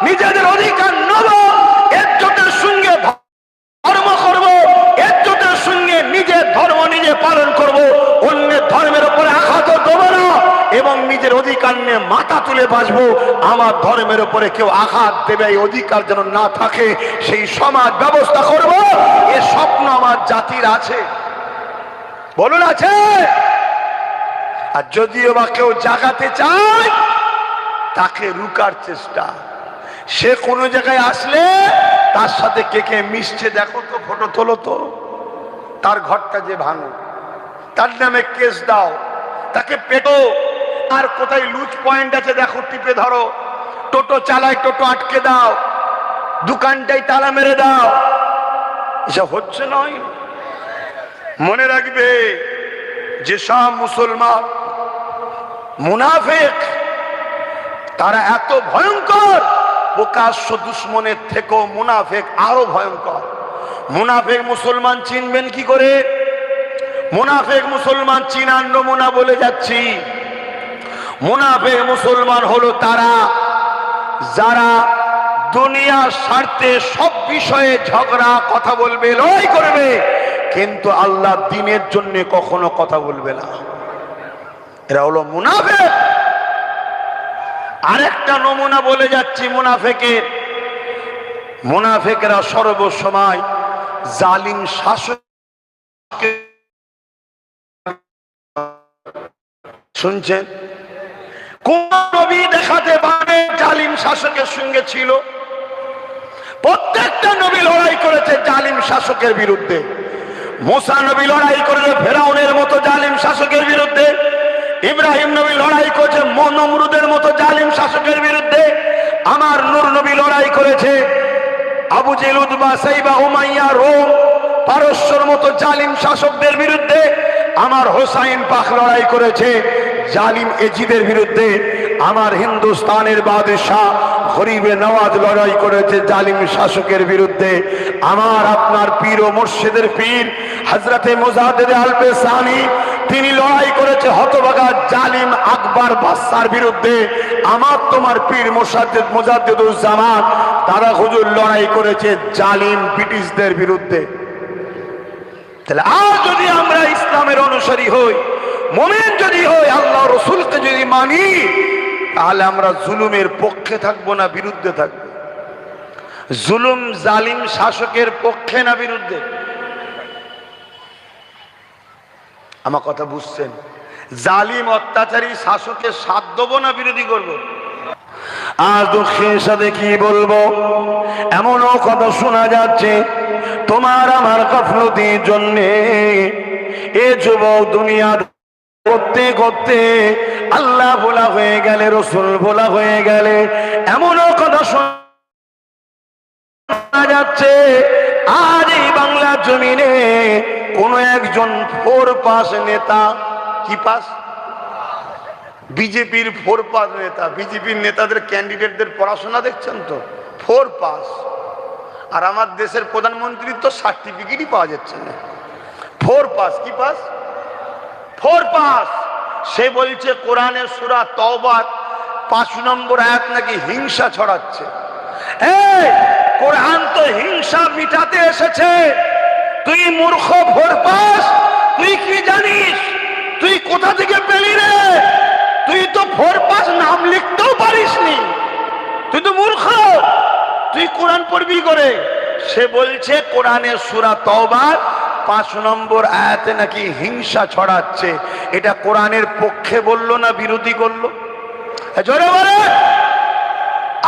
নিজেদের অধিকার নেব, একজোটের সঙ্গে ধর্ম করব, একজোটের সঙ্গে নিজের ধর্ম নিজে পালন করব, অন্যের ধর্মের উপরে আঘাত দেব না এবং নিজের অধিকার নিয়ে মাথা তুলে বাঁচবো। আমার ধর্মের উপরে কেউ আঘাত দেবে এই অধিকার যেন না থাকে, সেই সমাজ ব্যবস্থা করব। এ স্বপ্ন আমার জাতির আছে, বলুন আছে? আর যদিও বা কেউ জাগাতে চায়, তাকে রুকার চেষ্টা। সে কোনো জায়গায় আসলে তার সাথে কে কে মিশছে দেখো তো, ফটো তোলো তো, তার ঘরটা যে ভাঙো, তার নামে কেস দাও, তাকে পেটো। আর কোথায় লুজ পয়েন্ট আছে দেখো, টিপে ধরো। টোটো চালায়, টোটো আটকে দাও, দোকানটাই তালা মেরে দাও। এসব হচ্ছে নয়। মনে রাখবে, যেসব মুসলমান মুনাফিক তারা এত ভয়ঙ্কর, প্রকাশ্য দুশ্মনের থেকেও মুনাফিক আরো ভয়ঙ্কর। মুনাফিক মুসলমান চিনবেন কি করে? মুনাফিক মুসলমান চিনার নমুনা বলে যাচ্ছি। মুনাফিক মুসলমান হলো তারা যারা দুনিয়ার স্বার্থে সব বিষয়ে ঝগড়া কথা বলবে, লড়াই করবে, কিন্তু আল্লাহ দ্বীনের জন্য কখনো কথা বলবে না। এরা হলো মুনাফিক। আরেকটা নমুনা বলে যাচ্ছি মুনাফিকের। মুনাফিকরা সর্বসময় জালিম শাসক, শুনছেন? কোন নবী দেখাতে পারে জালিম শাসকের সঙ্গে ছিল? প্রত্যেকটা নবী লড়াই করেছে জালিম শাসকের বিরুদ্ধে। মুসা নবী লড়াই করেছে ফেরাউনের মতো জালিম শাসকের বিরুদ্ধে। ইব্রাহিম নবী লড়াই করেছে নমরুদের মতো জালিম শাসকের বিরুদ্ধে। আমার নূর নবী লড়াই করেছে Abu Jahl, Utba, Shaiba, Umayya, Rome, পারস্যর মতো জালিম শাসকদের বিরুদ্ধে। আমার হোসাইন পাক লড়াই করেছে জালিম এজিদের বিরুদ্ধে। আমার হিন্দুস্তানের বাদশাহ গরিবে নওয়াজ লড়াই করেছে জালিম শাসকের বিরুদ্ধে। আমার আপনার পীর ও মুর্শিদের পীর হযরতে মুজাদ্দিদ আলবে সানি, তিনি লড়াই করেছে হতভাগা জালিম আকবর বাদশার বিরুদ্ধে। আমার তোমার পীর মুজাদ্দিদুজ্জামান দাদা হুজুর লড়াই করেছে জালিম ব্রিটিশদের বিরুদ্ধে। তাহলে আর যদি আমরা ইসলামের অনুসারী হই, মুমিন যদি হই, আল্লাহ রাসূলকে যদি মানি, তাহলে আমরা জুলুমের পক্ষে থাকবো না বিরুদ্ধে থাকবো? জুলুম জালিম শাসকের পক্ষে না বিরুদ্ধে? আমার কথা বুঝছেন? জালিম অত্যাচারী শাসকের সাথ দেবো না বিরোধী করবো? আজ দুঃখের সাথে কি বলবো, এমনও কথা শোনা যাচ্ছে তোমার আমার গাফলতির জন্যে এ যুবক দুনিয়া করতে করতে আল্লাহ ভোলা হয়ে গেলে, রসুল ভোলা হয়ে গেলে। এমনও কথা শোনা যাচ্ছে আজ এই বাংলা জমিনে কোন একজন 4 পাস নেতা, কি পাস? বিজেপির 4 পাস নেতা। বিজেপির নেতাদের ক্যান্ডিডেটদের পড়াশোনা দেখছেন তো, 4 পাস। আর আমার দেশের প্রধানমন্ত্রীর তো সার্টিফিকেটই পাওয়া যাচ্ছে না। 4 পাস, কি পাস? 4 পাস। সে বলছে কোরআনের সূরা তওবার 5 নম্বর আয়াত নাকি হিংসা ছড়াচ্ছে। এই কোরআন তো হিংসা মিটাতে এসেছে। তুই মূর্খ 4 পাস, তুই কি জানিস? তুই কোথা থেকে পেলি রে? তুই তো 4 পাস নাম লিখতেও পারিসনি, তুই তো মূর্খ। তুই কোরআন পড়বি করে? সে বলছে কোরআনের সূরা তওবার 5 নম্বর আয়াতে নাকি হিংসা ছড়াচ্ছে। এটা কোরআনের পক্ষে বললো না বিরোধী করলো? জোরে বলে।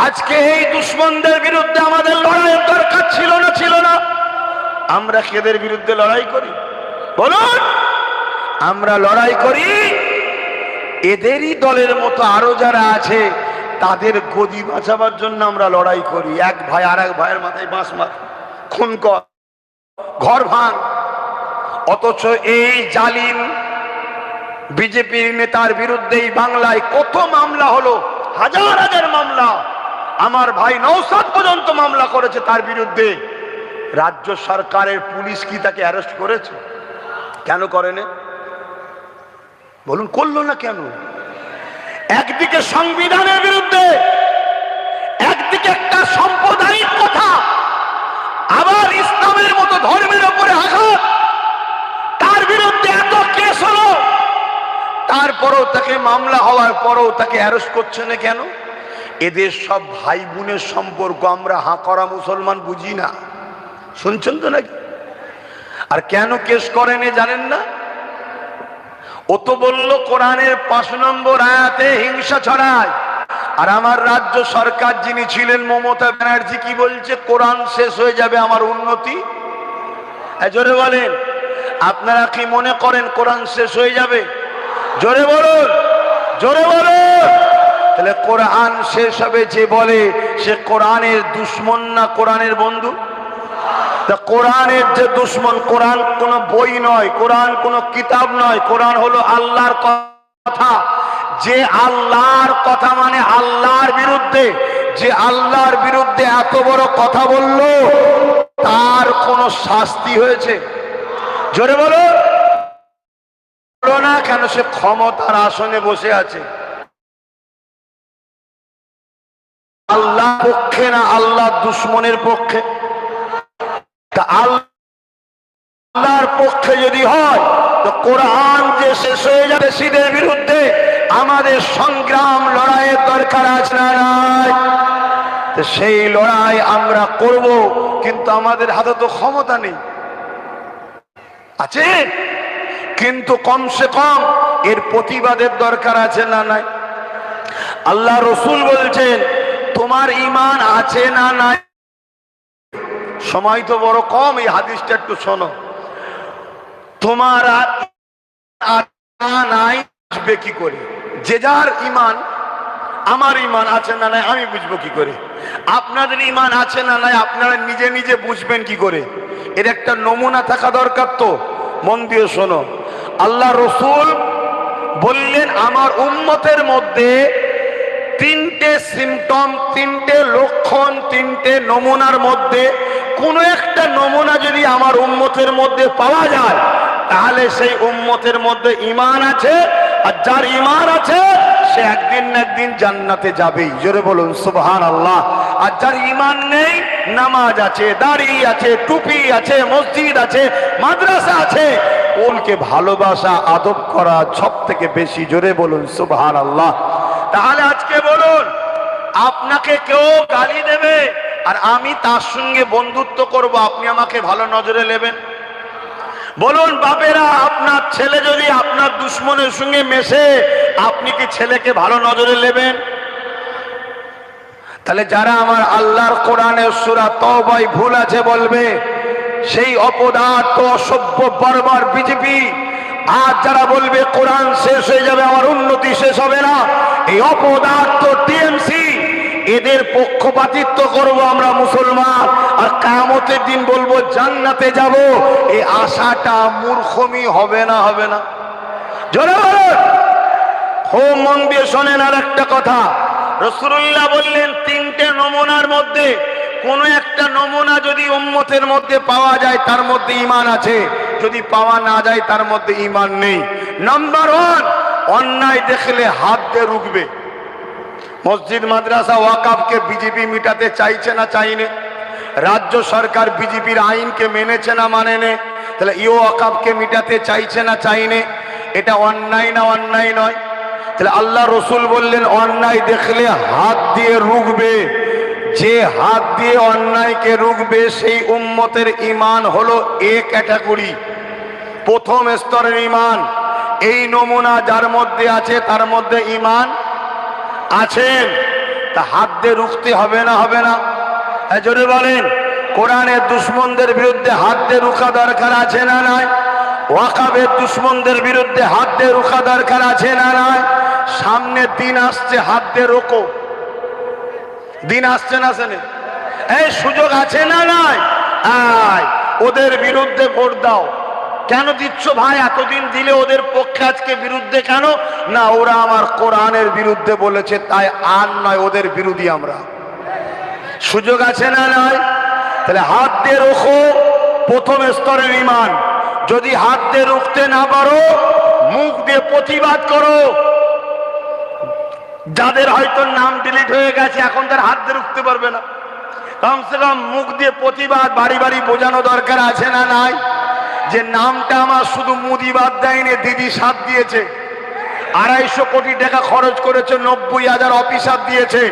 আজকে এই দুশ্মনদের বিরুদ্ধে আমাদের লড়াইয়ের দরকার ছিল না? ছিল না? আমরা এদের বিরুদ্ধে লড়াই করি? বলুন, আমরা লড়াই করি এদেরই দলের মতো আরো যারা আছে তাদের গদি বাঁচাবার জন্য আমরা লড়াই করি। এক ভাই আর এক ভাইয়ের মাথায় বাঁশ মার, খুন কর, ঘর ভাঙ। অথচ এই জালিম বিজেপির নেতার বিরুদ্ধে বাংলায় কত মামলা হলো, হাজার হাজার মামলা। আমার ভাই নওশাদ পর্যন্ত মামলা করেছে তার বিরুদ্ধে। রাজ্য সরকারের পুলিশ কি তাকে অ্যারেস্ট করেছে? কেন করেনি বলুন? করলো না কেন? একদিকে সংবিধানের বিরুদ্ধে, একদিকে একটা সাম্প্রদায়িক কথা, আবার ইসলামের মতো ধর্মের উপরে আঘাত, তার বিরুদ্ধে এত কেস হলো, তারপরেও তাকে মামলা হওয়ার পরেও তাকে অ্যারেস্ট করছে না কেন? এদের সব ভাই বোনের সম্পর্ক আমরা হাঁ করা মুসলমান বুঝি না। শুনছেন তো নাকি? আর কেন কেস করেনি জানেন না? ও তো বলল কোরআনের 5 নম্বর আয়াতে হিংসা ছড়ায়। আর আমার রাজ্য সরকার যিনি ছিলেন মমতা ব্যানার্জি কি বলছে? কোরআন শেষ হয়ে যাবে আমার উন্নতি। জোরে বলেন, আপনারা কি মনে করেন কোরআন শেষ হয়ে যাবে? জোরে বলুন, জোরে বলুন। তাহলে কোরআন শেষ হবে যে বলে সে কোরআনের দুশ্মন না কোরআনের বন্ধু? কোরআনের যে দুশ্মন, কোরআন কোন বই নয়, কোরআন কোন কিতাব নয়, কোরআন হলো আল্লাহর কথা। যে আল্লাহর কথা মানে আল্লাহর বিরুদ্ধে, যে আল্লাহর বিরুদ্ধে এত বড় কথা বলল তার কোন শাস্তি হয়েছে? জোরে বলো না কেন? সে ক্ষমতার আসনে বসে আছে। আল্লাহ পক্ষে না আল্লাহ দুশ্মনের পক্ষে? তা আল্লাহর পক্ষে যদি হয় তো কোরআন যে শেষ হয়ে যাবে শীতের বিরুদ্ধে আমাদের সংগ্রাম লড়াইয়ের দরকার আছে না নাই? সেই লড়াই আমরা করব, কিন্তু আমাদের হাতে তো ক্ষমতা নেই। আছে কিন্তু কমসে কম এর প্রতিবাদের দরকার আছে না নাই? আল্লাহ রসুল বলছেন তোমার ঈমান আছে না নাই? সময় তো বড় কম, এই হাদিসটা একটু শোনো। তোমার নাই বুঝবে কি করে? যে যার ঈমান, আমার ঈমান আছে না নাই আমি বুঝবো কি করে? আপনাদের ঈমান আছে না নাই আপনারা নিজে নিজে বুঝবেন কি করে? এর একটা নমুনা থাকা দরকার। তো মন দিয়ে শোনো, আল্লাহ রসুল বললেন আমার উম্মতের মধ্যে 3টে সিমটম, 3টে লক্ষণ, 3টে নমুনার মধ্যে কোনো একটা নমুনা যদি আমার উম্মতের মধ্যে পাওয়া যায় তাহলে সেই উম্মতের মধ্যে ঈমান আছে। আর যার ঈমান আছে সে একদিন না একদিন জান্নাতে যাবেই। জোরে বলুন সুবহানাল্লাহ। আর যার ঈমান নেই, নামাজ আছে, দাড়ি আছে, টুপি আছে, মসজিদ আছে, মাদ্রাসা আছে, ওকে ভালোবাসা আদব করা সব থেকে বেশি। জোরে বলুন সুবহানাল্লাহ। তাহলে আজকে বলুন, আপনাকে কেউ গালি দেবে আর আমি তার সঙ্গে বন্ধুত্ব করব, আপনি আমাকে ভালো নজরে নেবেন? বলুন বাপেরা, আপনার ছেলে যদি আপনার দুশ্মনের সঙ্গে মেশে আপনি কি ছেলেকে ভালো নজরে নেবেন? তাহলে যারা আমার আল্লাহর কোরআনের সূরা তওবায় ভুল আছে বলবে, সেই অপদার্থ অসভ্য বারবার বিজেপি, আর যারা বলবে কোরআন শেষ হয়ে যাবে আমার উন্নতি শেষ হবে না, এই অপদার্থ টিএমসি, এদের পক্ষপাতিত্ব করব আমরা মুসলমান, আর কিয়ামতের দিন বলবো জান্নাতে যাব। এই আশাটা মূর্খমি হবে না? হবে না? জোরে বলুন। খুব মন দিয়ে শোনেন আর একটা কথা। রাসূলুল্লাহ বললেন 3টে নমুনার মধ্যে কোন একটা নমুনা যদি উম্মতের মধ্যে পাওয়া যায় তার মধ্যে ঈমান আছে, যদি পাওয়া না যায় তার মধ্যে ঈমান নেই। নাম্বার 1, অন্যায় দেখলে হাত দিয়ে রুখবে। মসজিদ মাদ্রাসা ওয়াকফকে বিজেপি মিটাতে চাইছে না চাইনে? রাজ্য সরকার বিজেপির আইনকে মেনেছে না মানেনে? তাহলে ওয়াকফকে মিটাতে চাইছে না চাইনে? এটা অন্যায় না অন্যায় নয়? তাহলে আল্লাহ রসুল বললেন অন্যায় দেখলে হাত দিয়ে রুখবে। যে হাত দিয়ে অন্যায়কে রুখবে সেই উম্মতের ঈমান হলো এ ক্যাটাগরি, প্রথম স্তরের ঈমান। এই নমুনা যার মধ্যে আছে তার মধ্যে ঈমান আছেন, তা হাত দিয়ে রুখতে হবে না? হবে না? জোরে বলেন। কোরআনের দুশ্মনদের বিরুদ্ধে হাত দিয়ে রুখা দরকার আছে না নাই? ওয়াকফের দুশ্মনদের বিরুদ্ধে হাত দিয়ে রুখা দরকার আছে না নাই? সামনে দিন আসছে, হাত দিয়ে রোকো। দিন আসছে না সেনে, এই সুযোগ আছে না নাই? আয় ওদের বিরুদ্ধে ভোট দাও। কেন দিচ্ছ ভাই? এতদিন দিলে ওদের পক্ষে, আজকে বিরুদ্ধে কেন? না, ওরা আমার কোরআনের বিরুদ্ধে বলেছে, তাই আর নয়, ওদের বিরোধী আমরা। সুযোগ আছে না নাই? তাহলে হাত দিয়ে রোখো, প্রথম স্তরের ঈমান। যদি হাত দিয়ে রুখতে না পারো, মুখ দিয়ে প্রতিবাদ করো। যাদের হয়তো নাম ডিলিট হয়ে গেছে, এখন তার হাত দিয়ে রুখতে পারবে না, কমসে কম মুখ দিয়ে প্রতিবাদ বাড়ি বাড়ি বোঝানো দরকার আছে না নাই? যে নামটা আমার শুধু মুদিবাদ দেয়নি, দিদি সাথ দিয়েছে, 250 কোটি টাকা খরচ করেছে, 90,000 অফিসার দিয়েছে।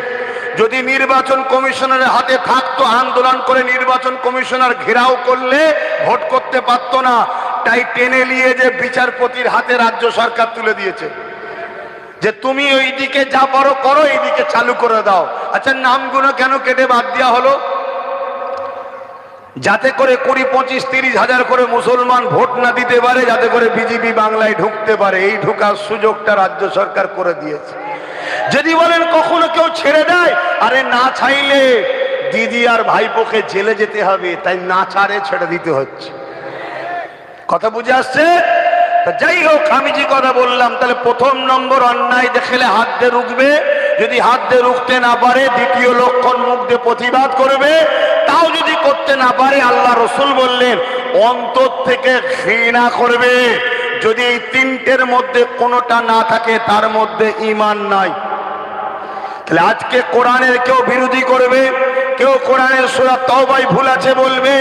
যদি নির্বাচন কমিশনের হাতে থাকতো, আন্দোলন করে নির্বাচন কমিশনার ঘেরাও করলে ভোট করতে পারত না। তাই টেনে নিয়ে যে বিচারপতির হাতে রাজ্য সরকার তুলে দিয়েছে, যে তুমি ওইদিকে যা পারো করো, এইদিকে চালু করে দাও। আচ্ছা, নামগুলো কেন কেটে বাদ দেওয়া হলো? যাতে করে 20, 25, 30 হাজার করে মুসলমান ভোট না দিতে পারে, যাতে করে বিজেপি বাংলায় ঢুকতে পারে। এই ঢোকার সুযোগটা রাজ্য সরকার করে দিয়েছে। যদি বলেন কখনো কেউ ছেড়ে দেয়, আরে না চাইলে দিদি আর ভাইপোকে জেলে যেতে হবে, তাই না ছাড়ে ছেড়ে দিতে হচ্ছে। কথা বুঝে আসছে? যাই হোক, আমি যে কথা বললাম, তাহলে প্রথম নম্বর, অন্যায় দেখলে হাত দিয়ে রুখবে। যদি হাত দিয়ে রুখতে না পারে, দ্বিতীয় লক্ষণ, মুখ দিয়ে প্রতিবাদ করবে। তাও যদি করতে না পারে, আল্লাহ রসুল বললেন অন্তর থেকে ঘৃণা করবে। যদি এই তিনটের মধ্যে কোনোটা না থাকে, তার মধ্যে ঈমান নাই। তাহলে আজকে কোরআনের কেউ বিরোধী করবে, কেউ কোরআনের সূরা তাওবায় ভুল আছে বলবে,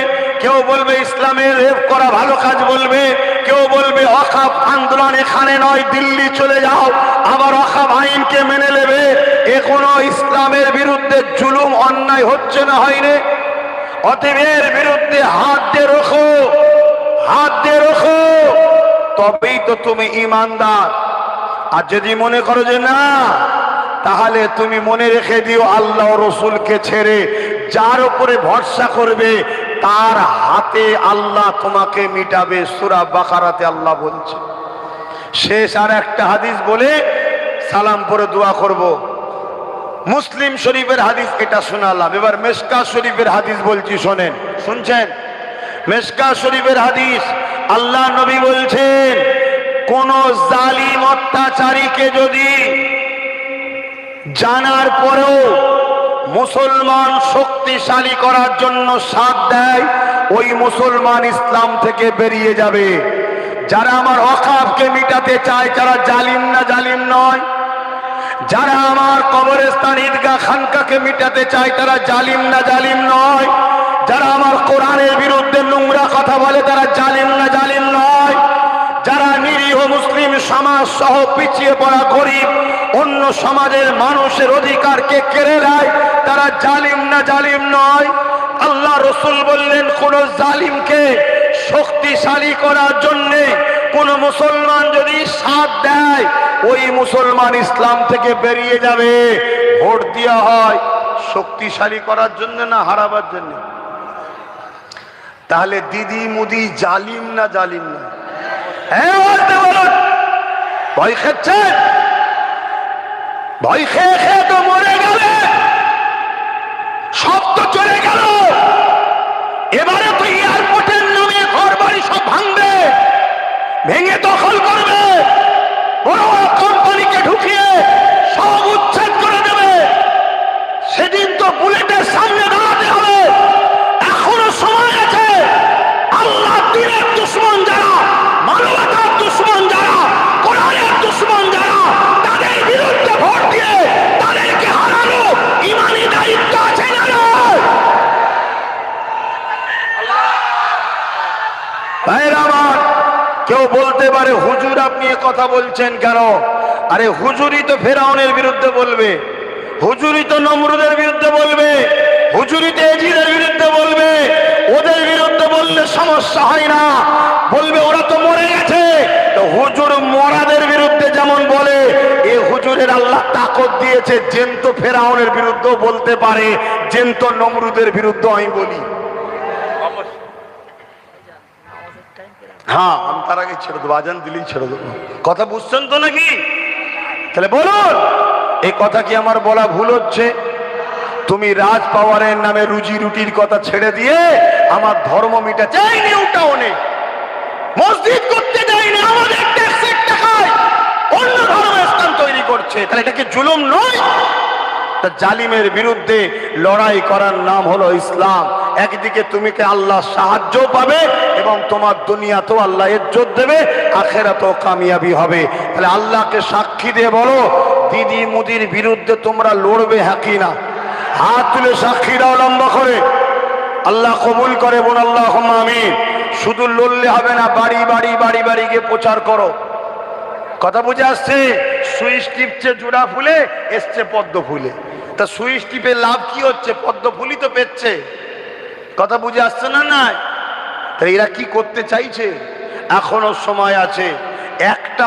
কেউ বলবে ইসলামের রেপ করা ভালো কাজ বলবে, কেউ বলবে ওয়াকফ আন্দোলন এখানে নয়, দিল্লি চলে যাও, আবার ওয়াকফ আইনকে মেনে নেবে। এ কোনো ইসলামের বিরুদ্ধে জুলুম, অন্যায় হচ্ছে না হয়নি? অতএব এর বিরুদ্ধে হাত দিয়ে রাখো, হাত দিয়ে রাখো, তবেই তো তুমি ঈমানদার। আর যদি মনে করো যে না, তাহলে তুমি মনে রেখে দিও, আল্লাহ রসুলকে ছেড়ে যার উপরে ভরসা করবে, তার হাতে আল্লাহ তোমাকে মিটাবে। সূরা বাকারাতে আল্লাহ বলছে। শেষ আর একটা হাদিস বলে সালাম পরে দোয়া করব। মুসলিম শরীফের হাদিস এটা শোনালাম, এবার মিশকাত শরীফের হাদিস বলছি, শোনেন। শুনছেন? মিশকাত শরীফের হাদিস, আল্লাহ নবী বলছেন, কোন জালিম অত্যাচারীকে যদি জানার পরেও মুসলমান শক্তিশালী করার জন্য সাথ দেয়, ওই মুসলমান ইসলাম থেকে বেরিয়ে যাবে। যারা আমার ওয়াকফকে মিটাতে চায়, যারা জালিম না, জালিম নয়। যারা আমার কবরস্থান, ঈদগাহ, খানকাকে মিটাতে চায়, তারা জালিম না, জালিম নয়। যারা আমার কোরআনের বিরুদ্ধে নোংরা কথা বলে, তারা জালিম না, জালিম নয়। যারা নিরীহ মুসলিম সমাজ সহ পিছিয়ে পড়া গরিব অন্য সমাজের মানুষের অধিকারকে কেড়ে নেয়, তারা জালিম না, জালিম নয়। আল্লাহ রসুল বললেন, কোন জালিমকে শক্তিশালী করার জন্যে কোন মুসলমান যদি সাথ দেয়, ওই মুসলমান ইসলাম থেকে বেরিয়ে যাবে। ভোট দেওয়া হয় শক্তিশালী করার জন্য না হারাবার জন্য? তাহলে দিদি মুদি জালিম না, জালিম না? হ্যাঁ বলতে বলুন। ভয় খাচ্ছেন? ভয় খেয়ে খেয়ে তো মরে গেলে, সব তো চলে গেল। এবারে তো এয়ারপোর্টের নামে ঘর বাড়ি সব ভাঙবে, ভেঙে দখল করবে, বড় বড় কোম্পানিকে ঢুকিয়ে সব উচ্ছেদ করে দেবে। সেদিন তো বুলেটের সামনে দাঁড়াতে হবে। এখনো সময় আছে। আল্লাহ দিনের দুশমন যারা, মানবতার দুশমন যারা, কোরআনের দুশমন যারা, তাদের বিরুদ্ধে ভোট দিয়ে তাদেরকে হারানো ইমানি দায়িত্ব আছে না? ভাইরা আমার, কেউ বলতে পারে হুজুর আপনি এ কথা বলছেন কেন? আরে হুজুরই তো ফেরাউনের বিরুদ্ধে বলবে, হুজুরই তো নমরুদের বিরুদ্ধে বলবে, হুজুরই তো এজিদের বিরুদ্ধে বলবে। ওদের বিরুদ্ধে বললে সমস্যা হয় না, বলবে ওরা তো মরে গেছে। তো হুজুর মরাদের বিরুদ্ধে যেমন বলে, এ হুজুরের আল্লাহ তাকত দিয়েছে জেন্ত ফেরাউনের বিরুদ্ধেও বলতে পারে, জেন্ত নমরুদের বিরুদ্ধে আমি বলি। হ্যাঁ, আমি তার আগে ছেড়ে দেবো, আজান দিলেই ছেড়ে দেবো। কথা বুঝছেন তো নাকি? তাহলে বলুন, এই কথা কি আমার বলা ভুল হচ্ছে? তুমি রাজ পাওয়ারের নামে রুজি রুটির কথা ছেড়ে দিয়ে আমার ধর্ম মিটা চাইনি, ওটাও নেই, মসজিদ করতে যায়নি, আমাদের ট্যাক্সের টাকায় অন্য ধর্মের স্থান তৈরি করছে, তাহলে এটা কি জুলুম নয়? তা জালিমের বিরুদ্ধে লড়াই করার নাম হলো ইসলাম। একদিকে তুমি আল্লাহ সাহায্য পাবে এবং তোমার দুনিয়াতেও আল্লাহ ইজ্জত দেবে, আখেরাতেও কামিয়াবি হবে। তাহলে আল্লাহকে সাক্ষী দিয়ে বলো, দিদি মুদির বিরুদ্ধে তোমরা লড়বে হ্যাঁ কি না? হাত তুলে সাক্ষী দাও লম্বা করে, আল্লাহ কবুল করে বোন, আল্লাহুম্মা আমিন। শুধু লড়লে হবে না, বাড়ি বাড়ি বাড়ি বাড়ি গিয়ে প্রচার করো। কথা বুঝে আসছে? সুইচ টিপছে জোড়া ফুলে, এসছে পদ্ম ফুলে। তা সুইচ টিপে লাভ কি হচ্ছে? পদ্ম ফুলই তো পেচ্ছে। কথা বুঝে আসছে না? নাই। তা এরা কি করতে চাইছে? এখনো সময় আছে। একটা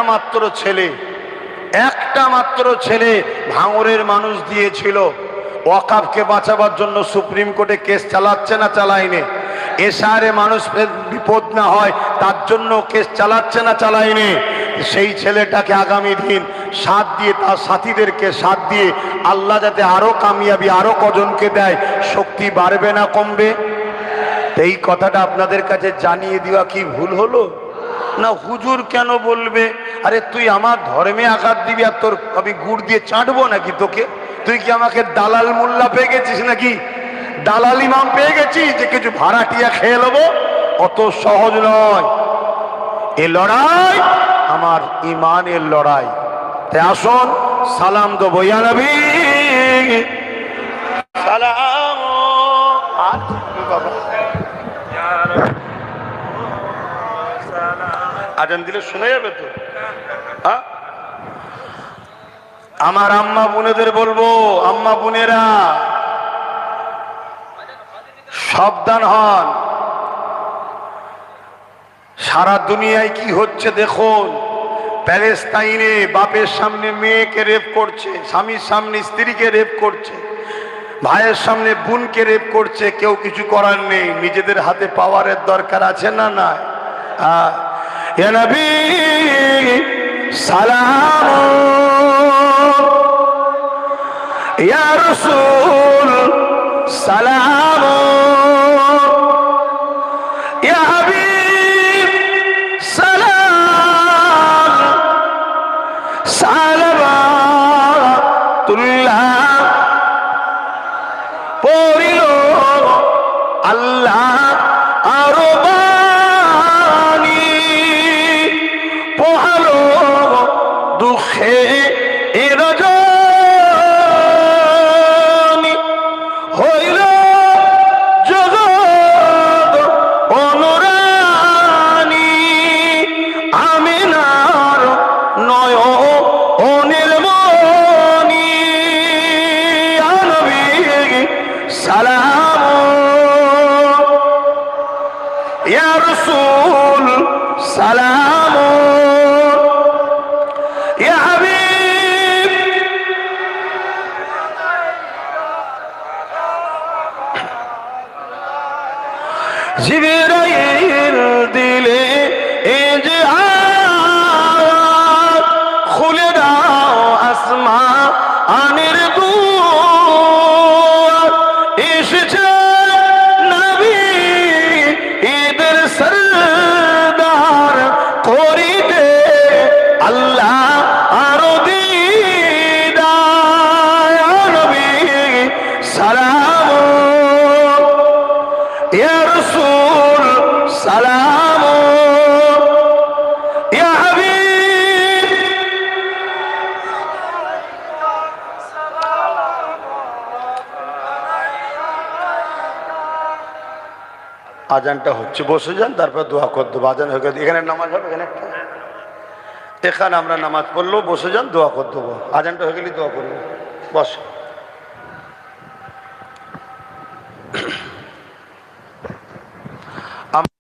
মাত্র ছেলে ভাঙরের মানুষ দিয়েছিল, ওয়াকাফকে বাঁচাবার জন্য সুপ্রিম কোর্টে কেস চালাচ্ছে না চালায়নি? এশারে মানুষ বিপদ না হয় তার জন্য কেস চালাচ্ছে না চালায়নি? সেই ছেলেটাকে আগামী দিন সাথ দিয়ে, তার সাথীদেরকে সাথ দিয়ে আল্লাহ যাতে আরো কামিয়াবি আরো কজনকে দেয়, শক্তি বাড়বে না কমবে? এই কথাটা আপনাদের কাছে জানিয়ে দেওয়া কি ভুল হলো? না হুজুর কেন বলবে? আরে তুই আমার ধর্মে আঘাত দিবি আর তোর আমি গুড় দিয়ে চাটবো নাকি তোকে? তুই কি আমাকে দালাল মোল্লা পেয়ে গেছিস নাকি? দালাল ইমাম পেয়ে গেছিস যে কিছু ভাড়াটিয়া খেয়ে নেবো? অত সহজ নয় এ লড়াই, আমার ইমানের লড়াই। তাই আসুন সালাম দেবো ইয়া নবী সালাম। আজান দিলে শোনা যাবে তো? হ্যাঁ, আমার আম্মা বোনেদের বলবো, আম্মা বোনেরা সাবধান হন। সারা দুনিয়ায় কি হচ্ছে দেখুন। প্যালেস্তাইনে বাপের সামনে মেয়েকে রেপ করছে, স্বামীর সামনে স্ত্রীকে রেপ করছে, ভাইয়ের সামনে বোনকে রেপ করছে। কেউ কিছু করার নেই, নিজেদের হাতে পাওয়ারের দরকার আছে না? না। ইয়া নবী সালাম, ইয়া রাসূল সালাম, ইয়া হাবিব সালাম, সালাওয়াতুল্লাহ পড়িল আল্লাহ আরো বাণী, পোহালো দুঃখে রজনী, হইল জগৎ অনুরানী, আমিনার নয়নের মণি, ইয়া নবী সালাম, ইয়া রাসূল সালাম, ইয়া হাবিব জিবরাইল দিলে ইজহার, খুলে দাও আসমানের দুয়ার, এসেছে নবী ঈদের সরদার, করিতে আল্লাহ আরো দিদার, ইয়া নবী সালাম, ইয়া রাসূল সালাম, ইয়া হাবিব আজানটা হচ্ছে, বসে যান, তারপর দোয়া করে দেবো। আজান হয়ে গেছে, এখানে নামাজ হবে, এখানে আমরা নামাজ পড়লো, বসে যান, দোয়া করে দেবো। আজানটা হয়ে গেলে দোয়া করবো, বস।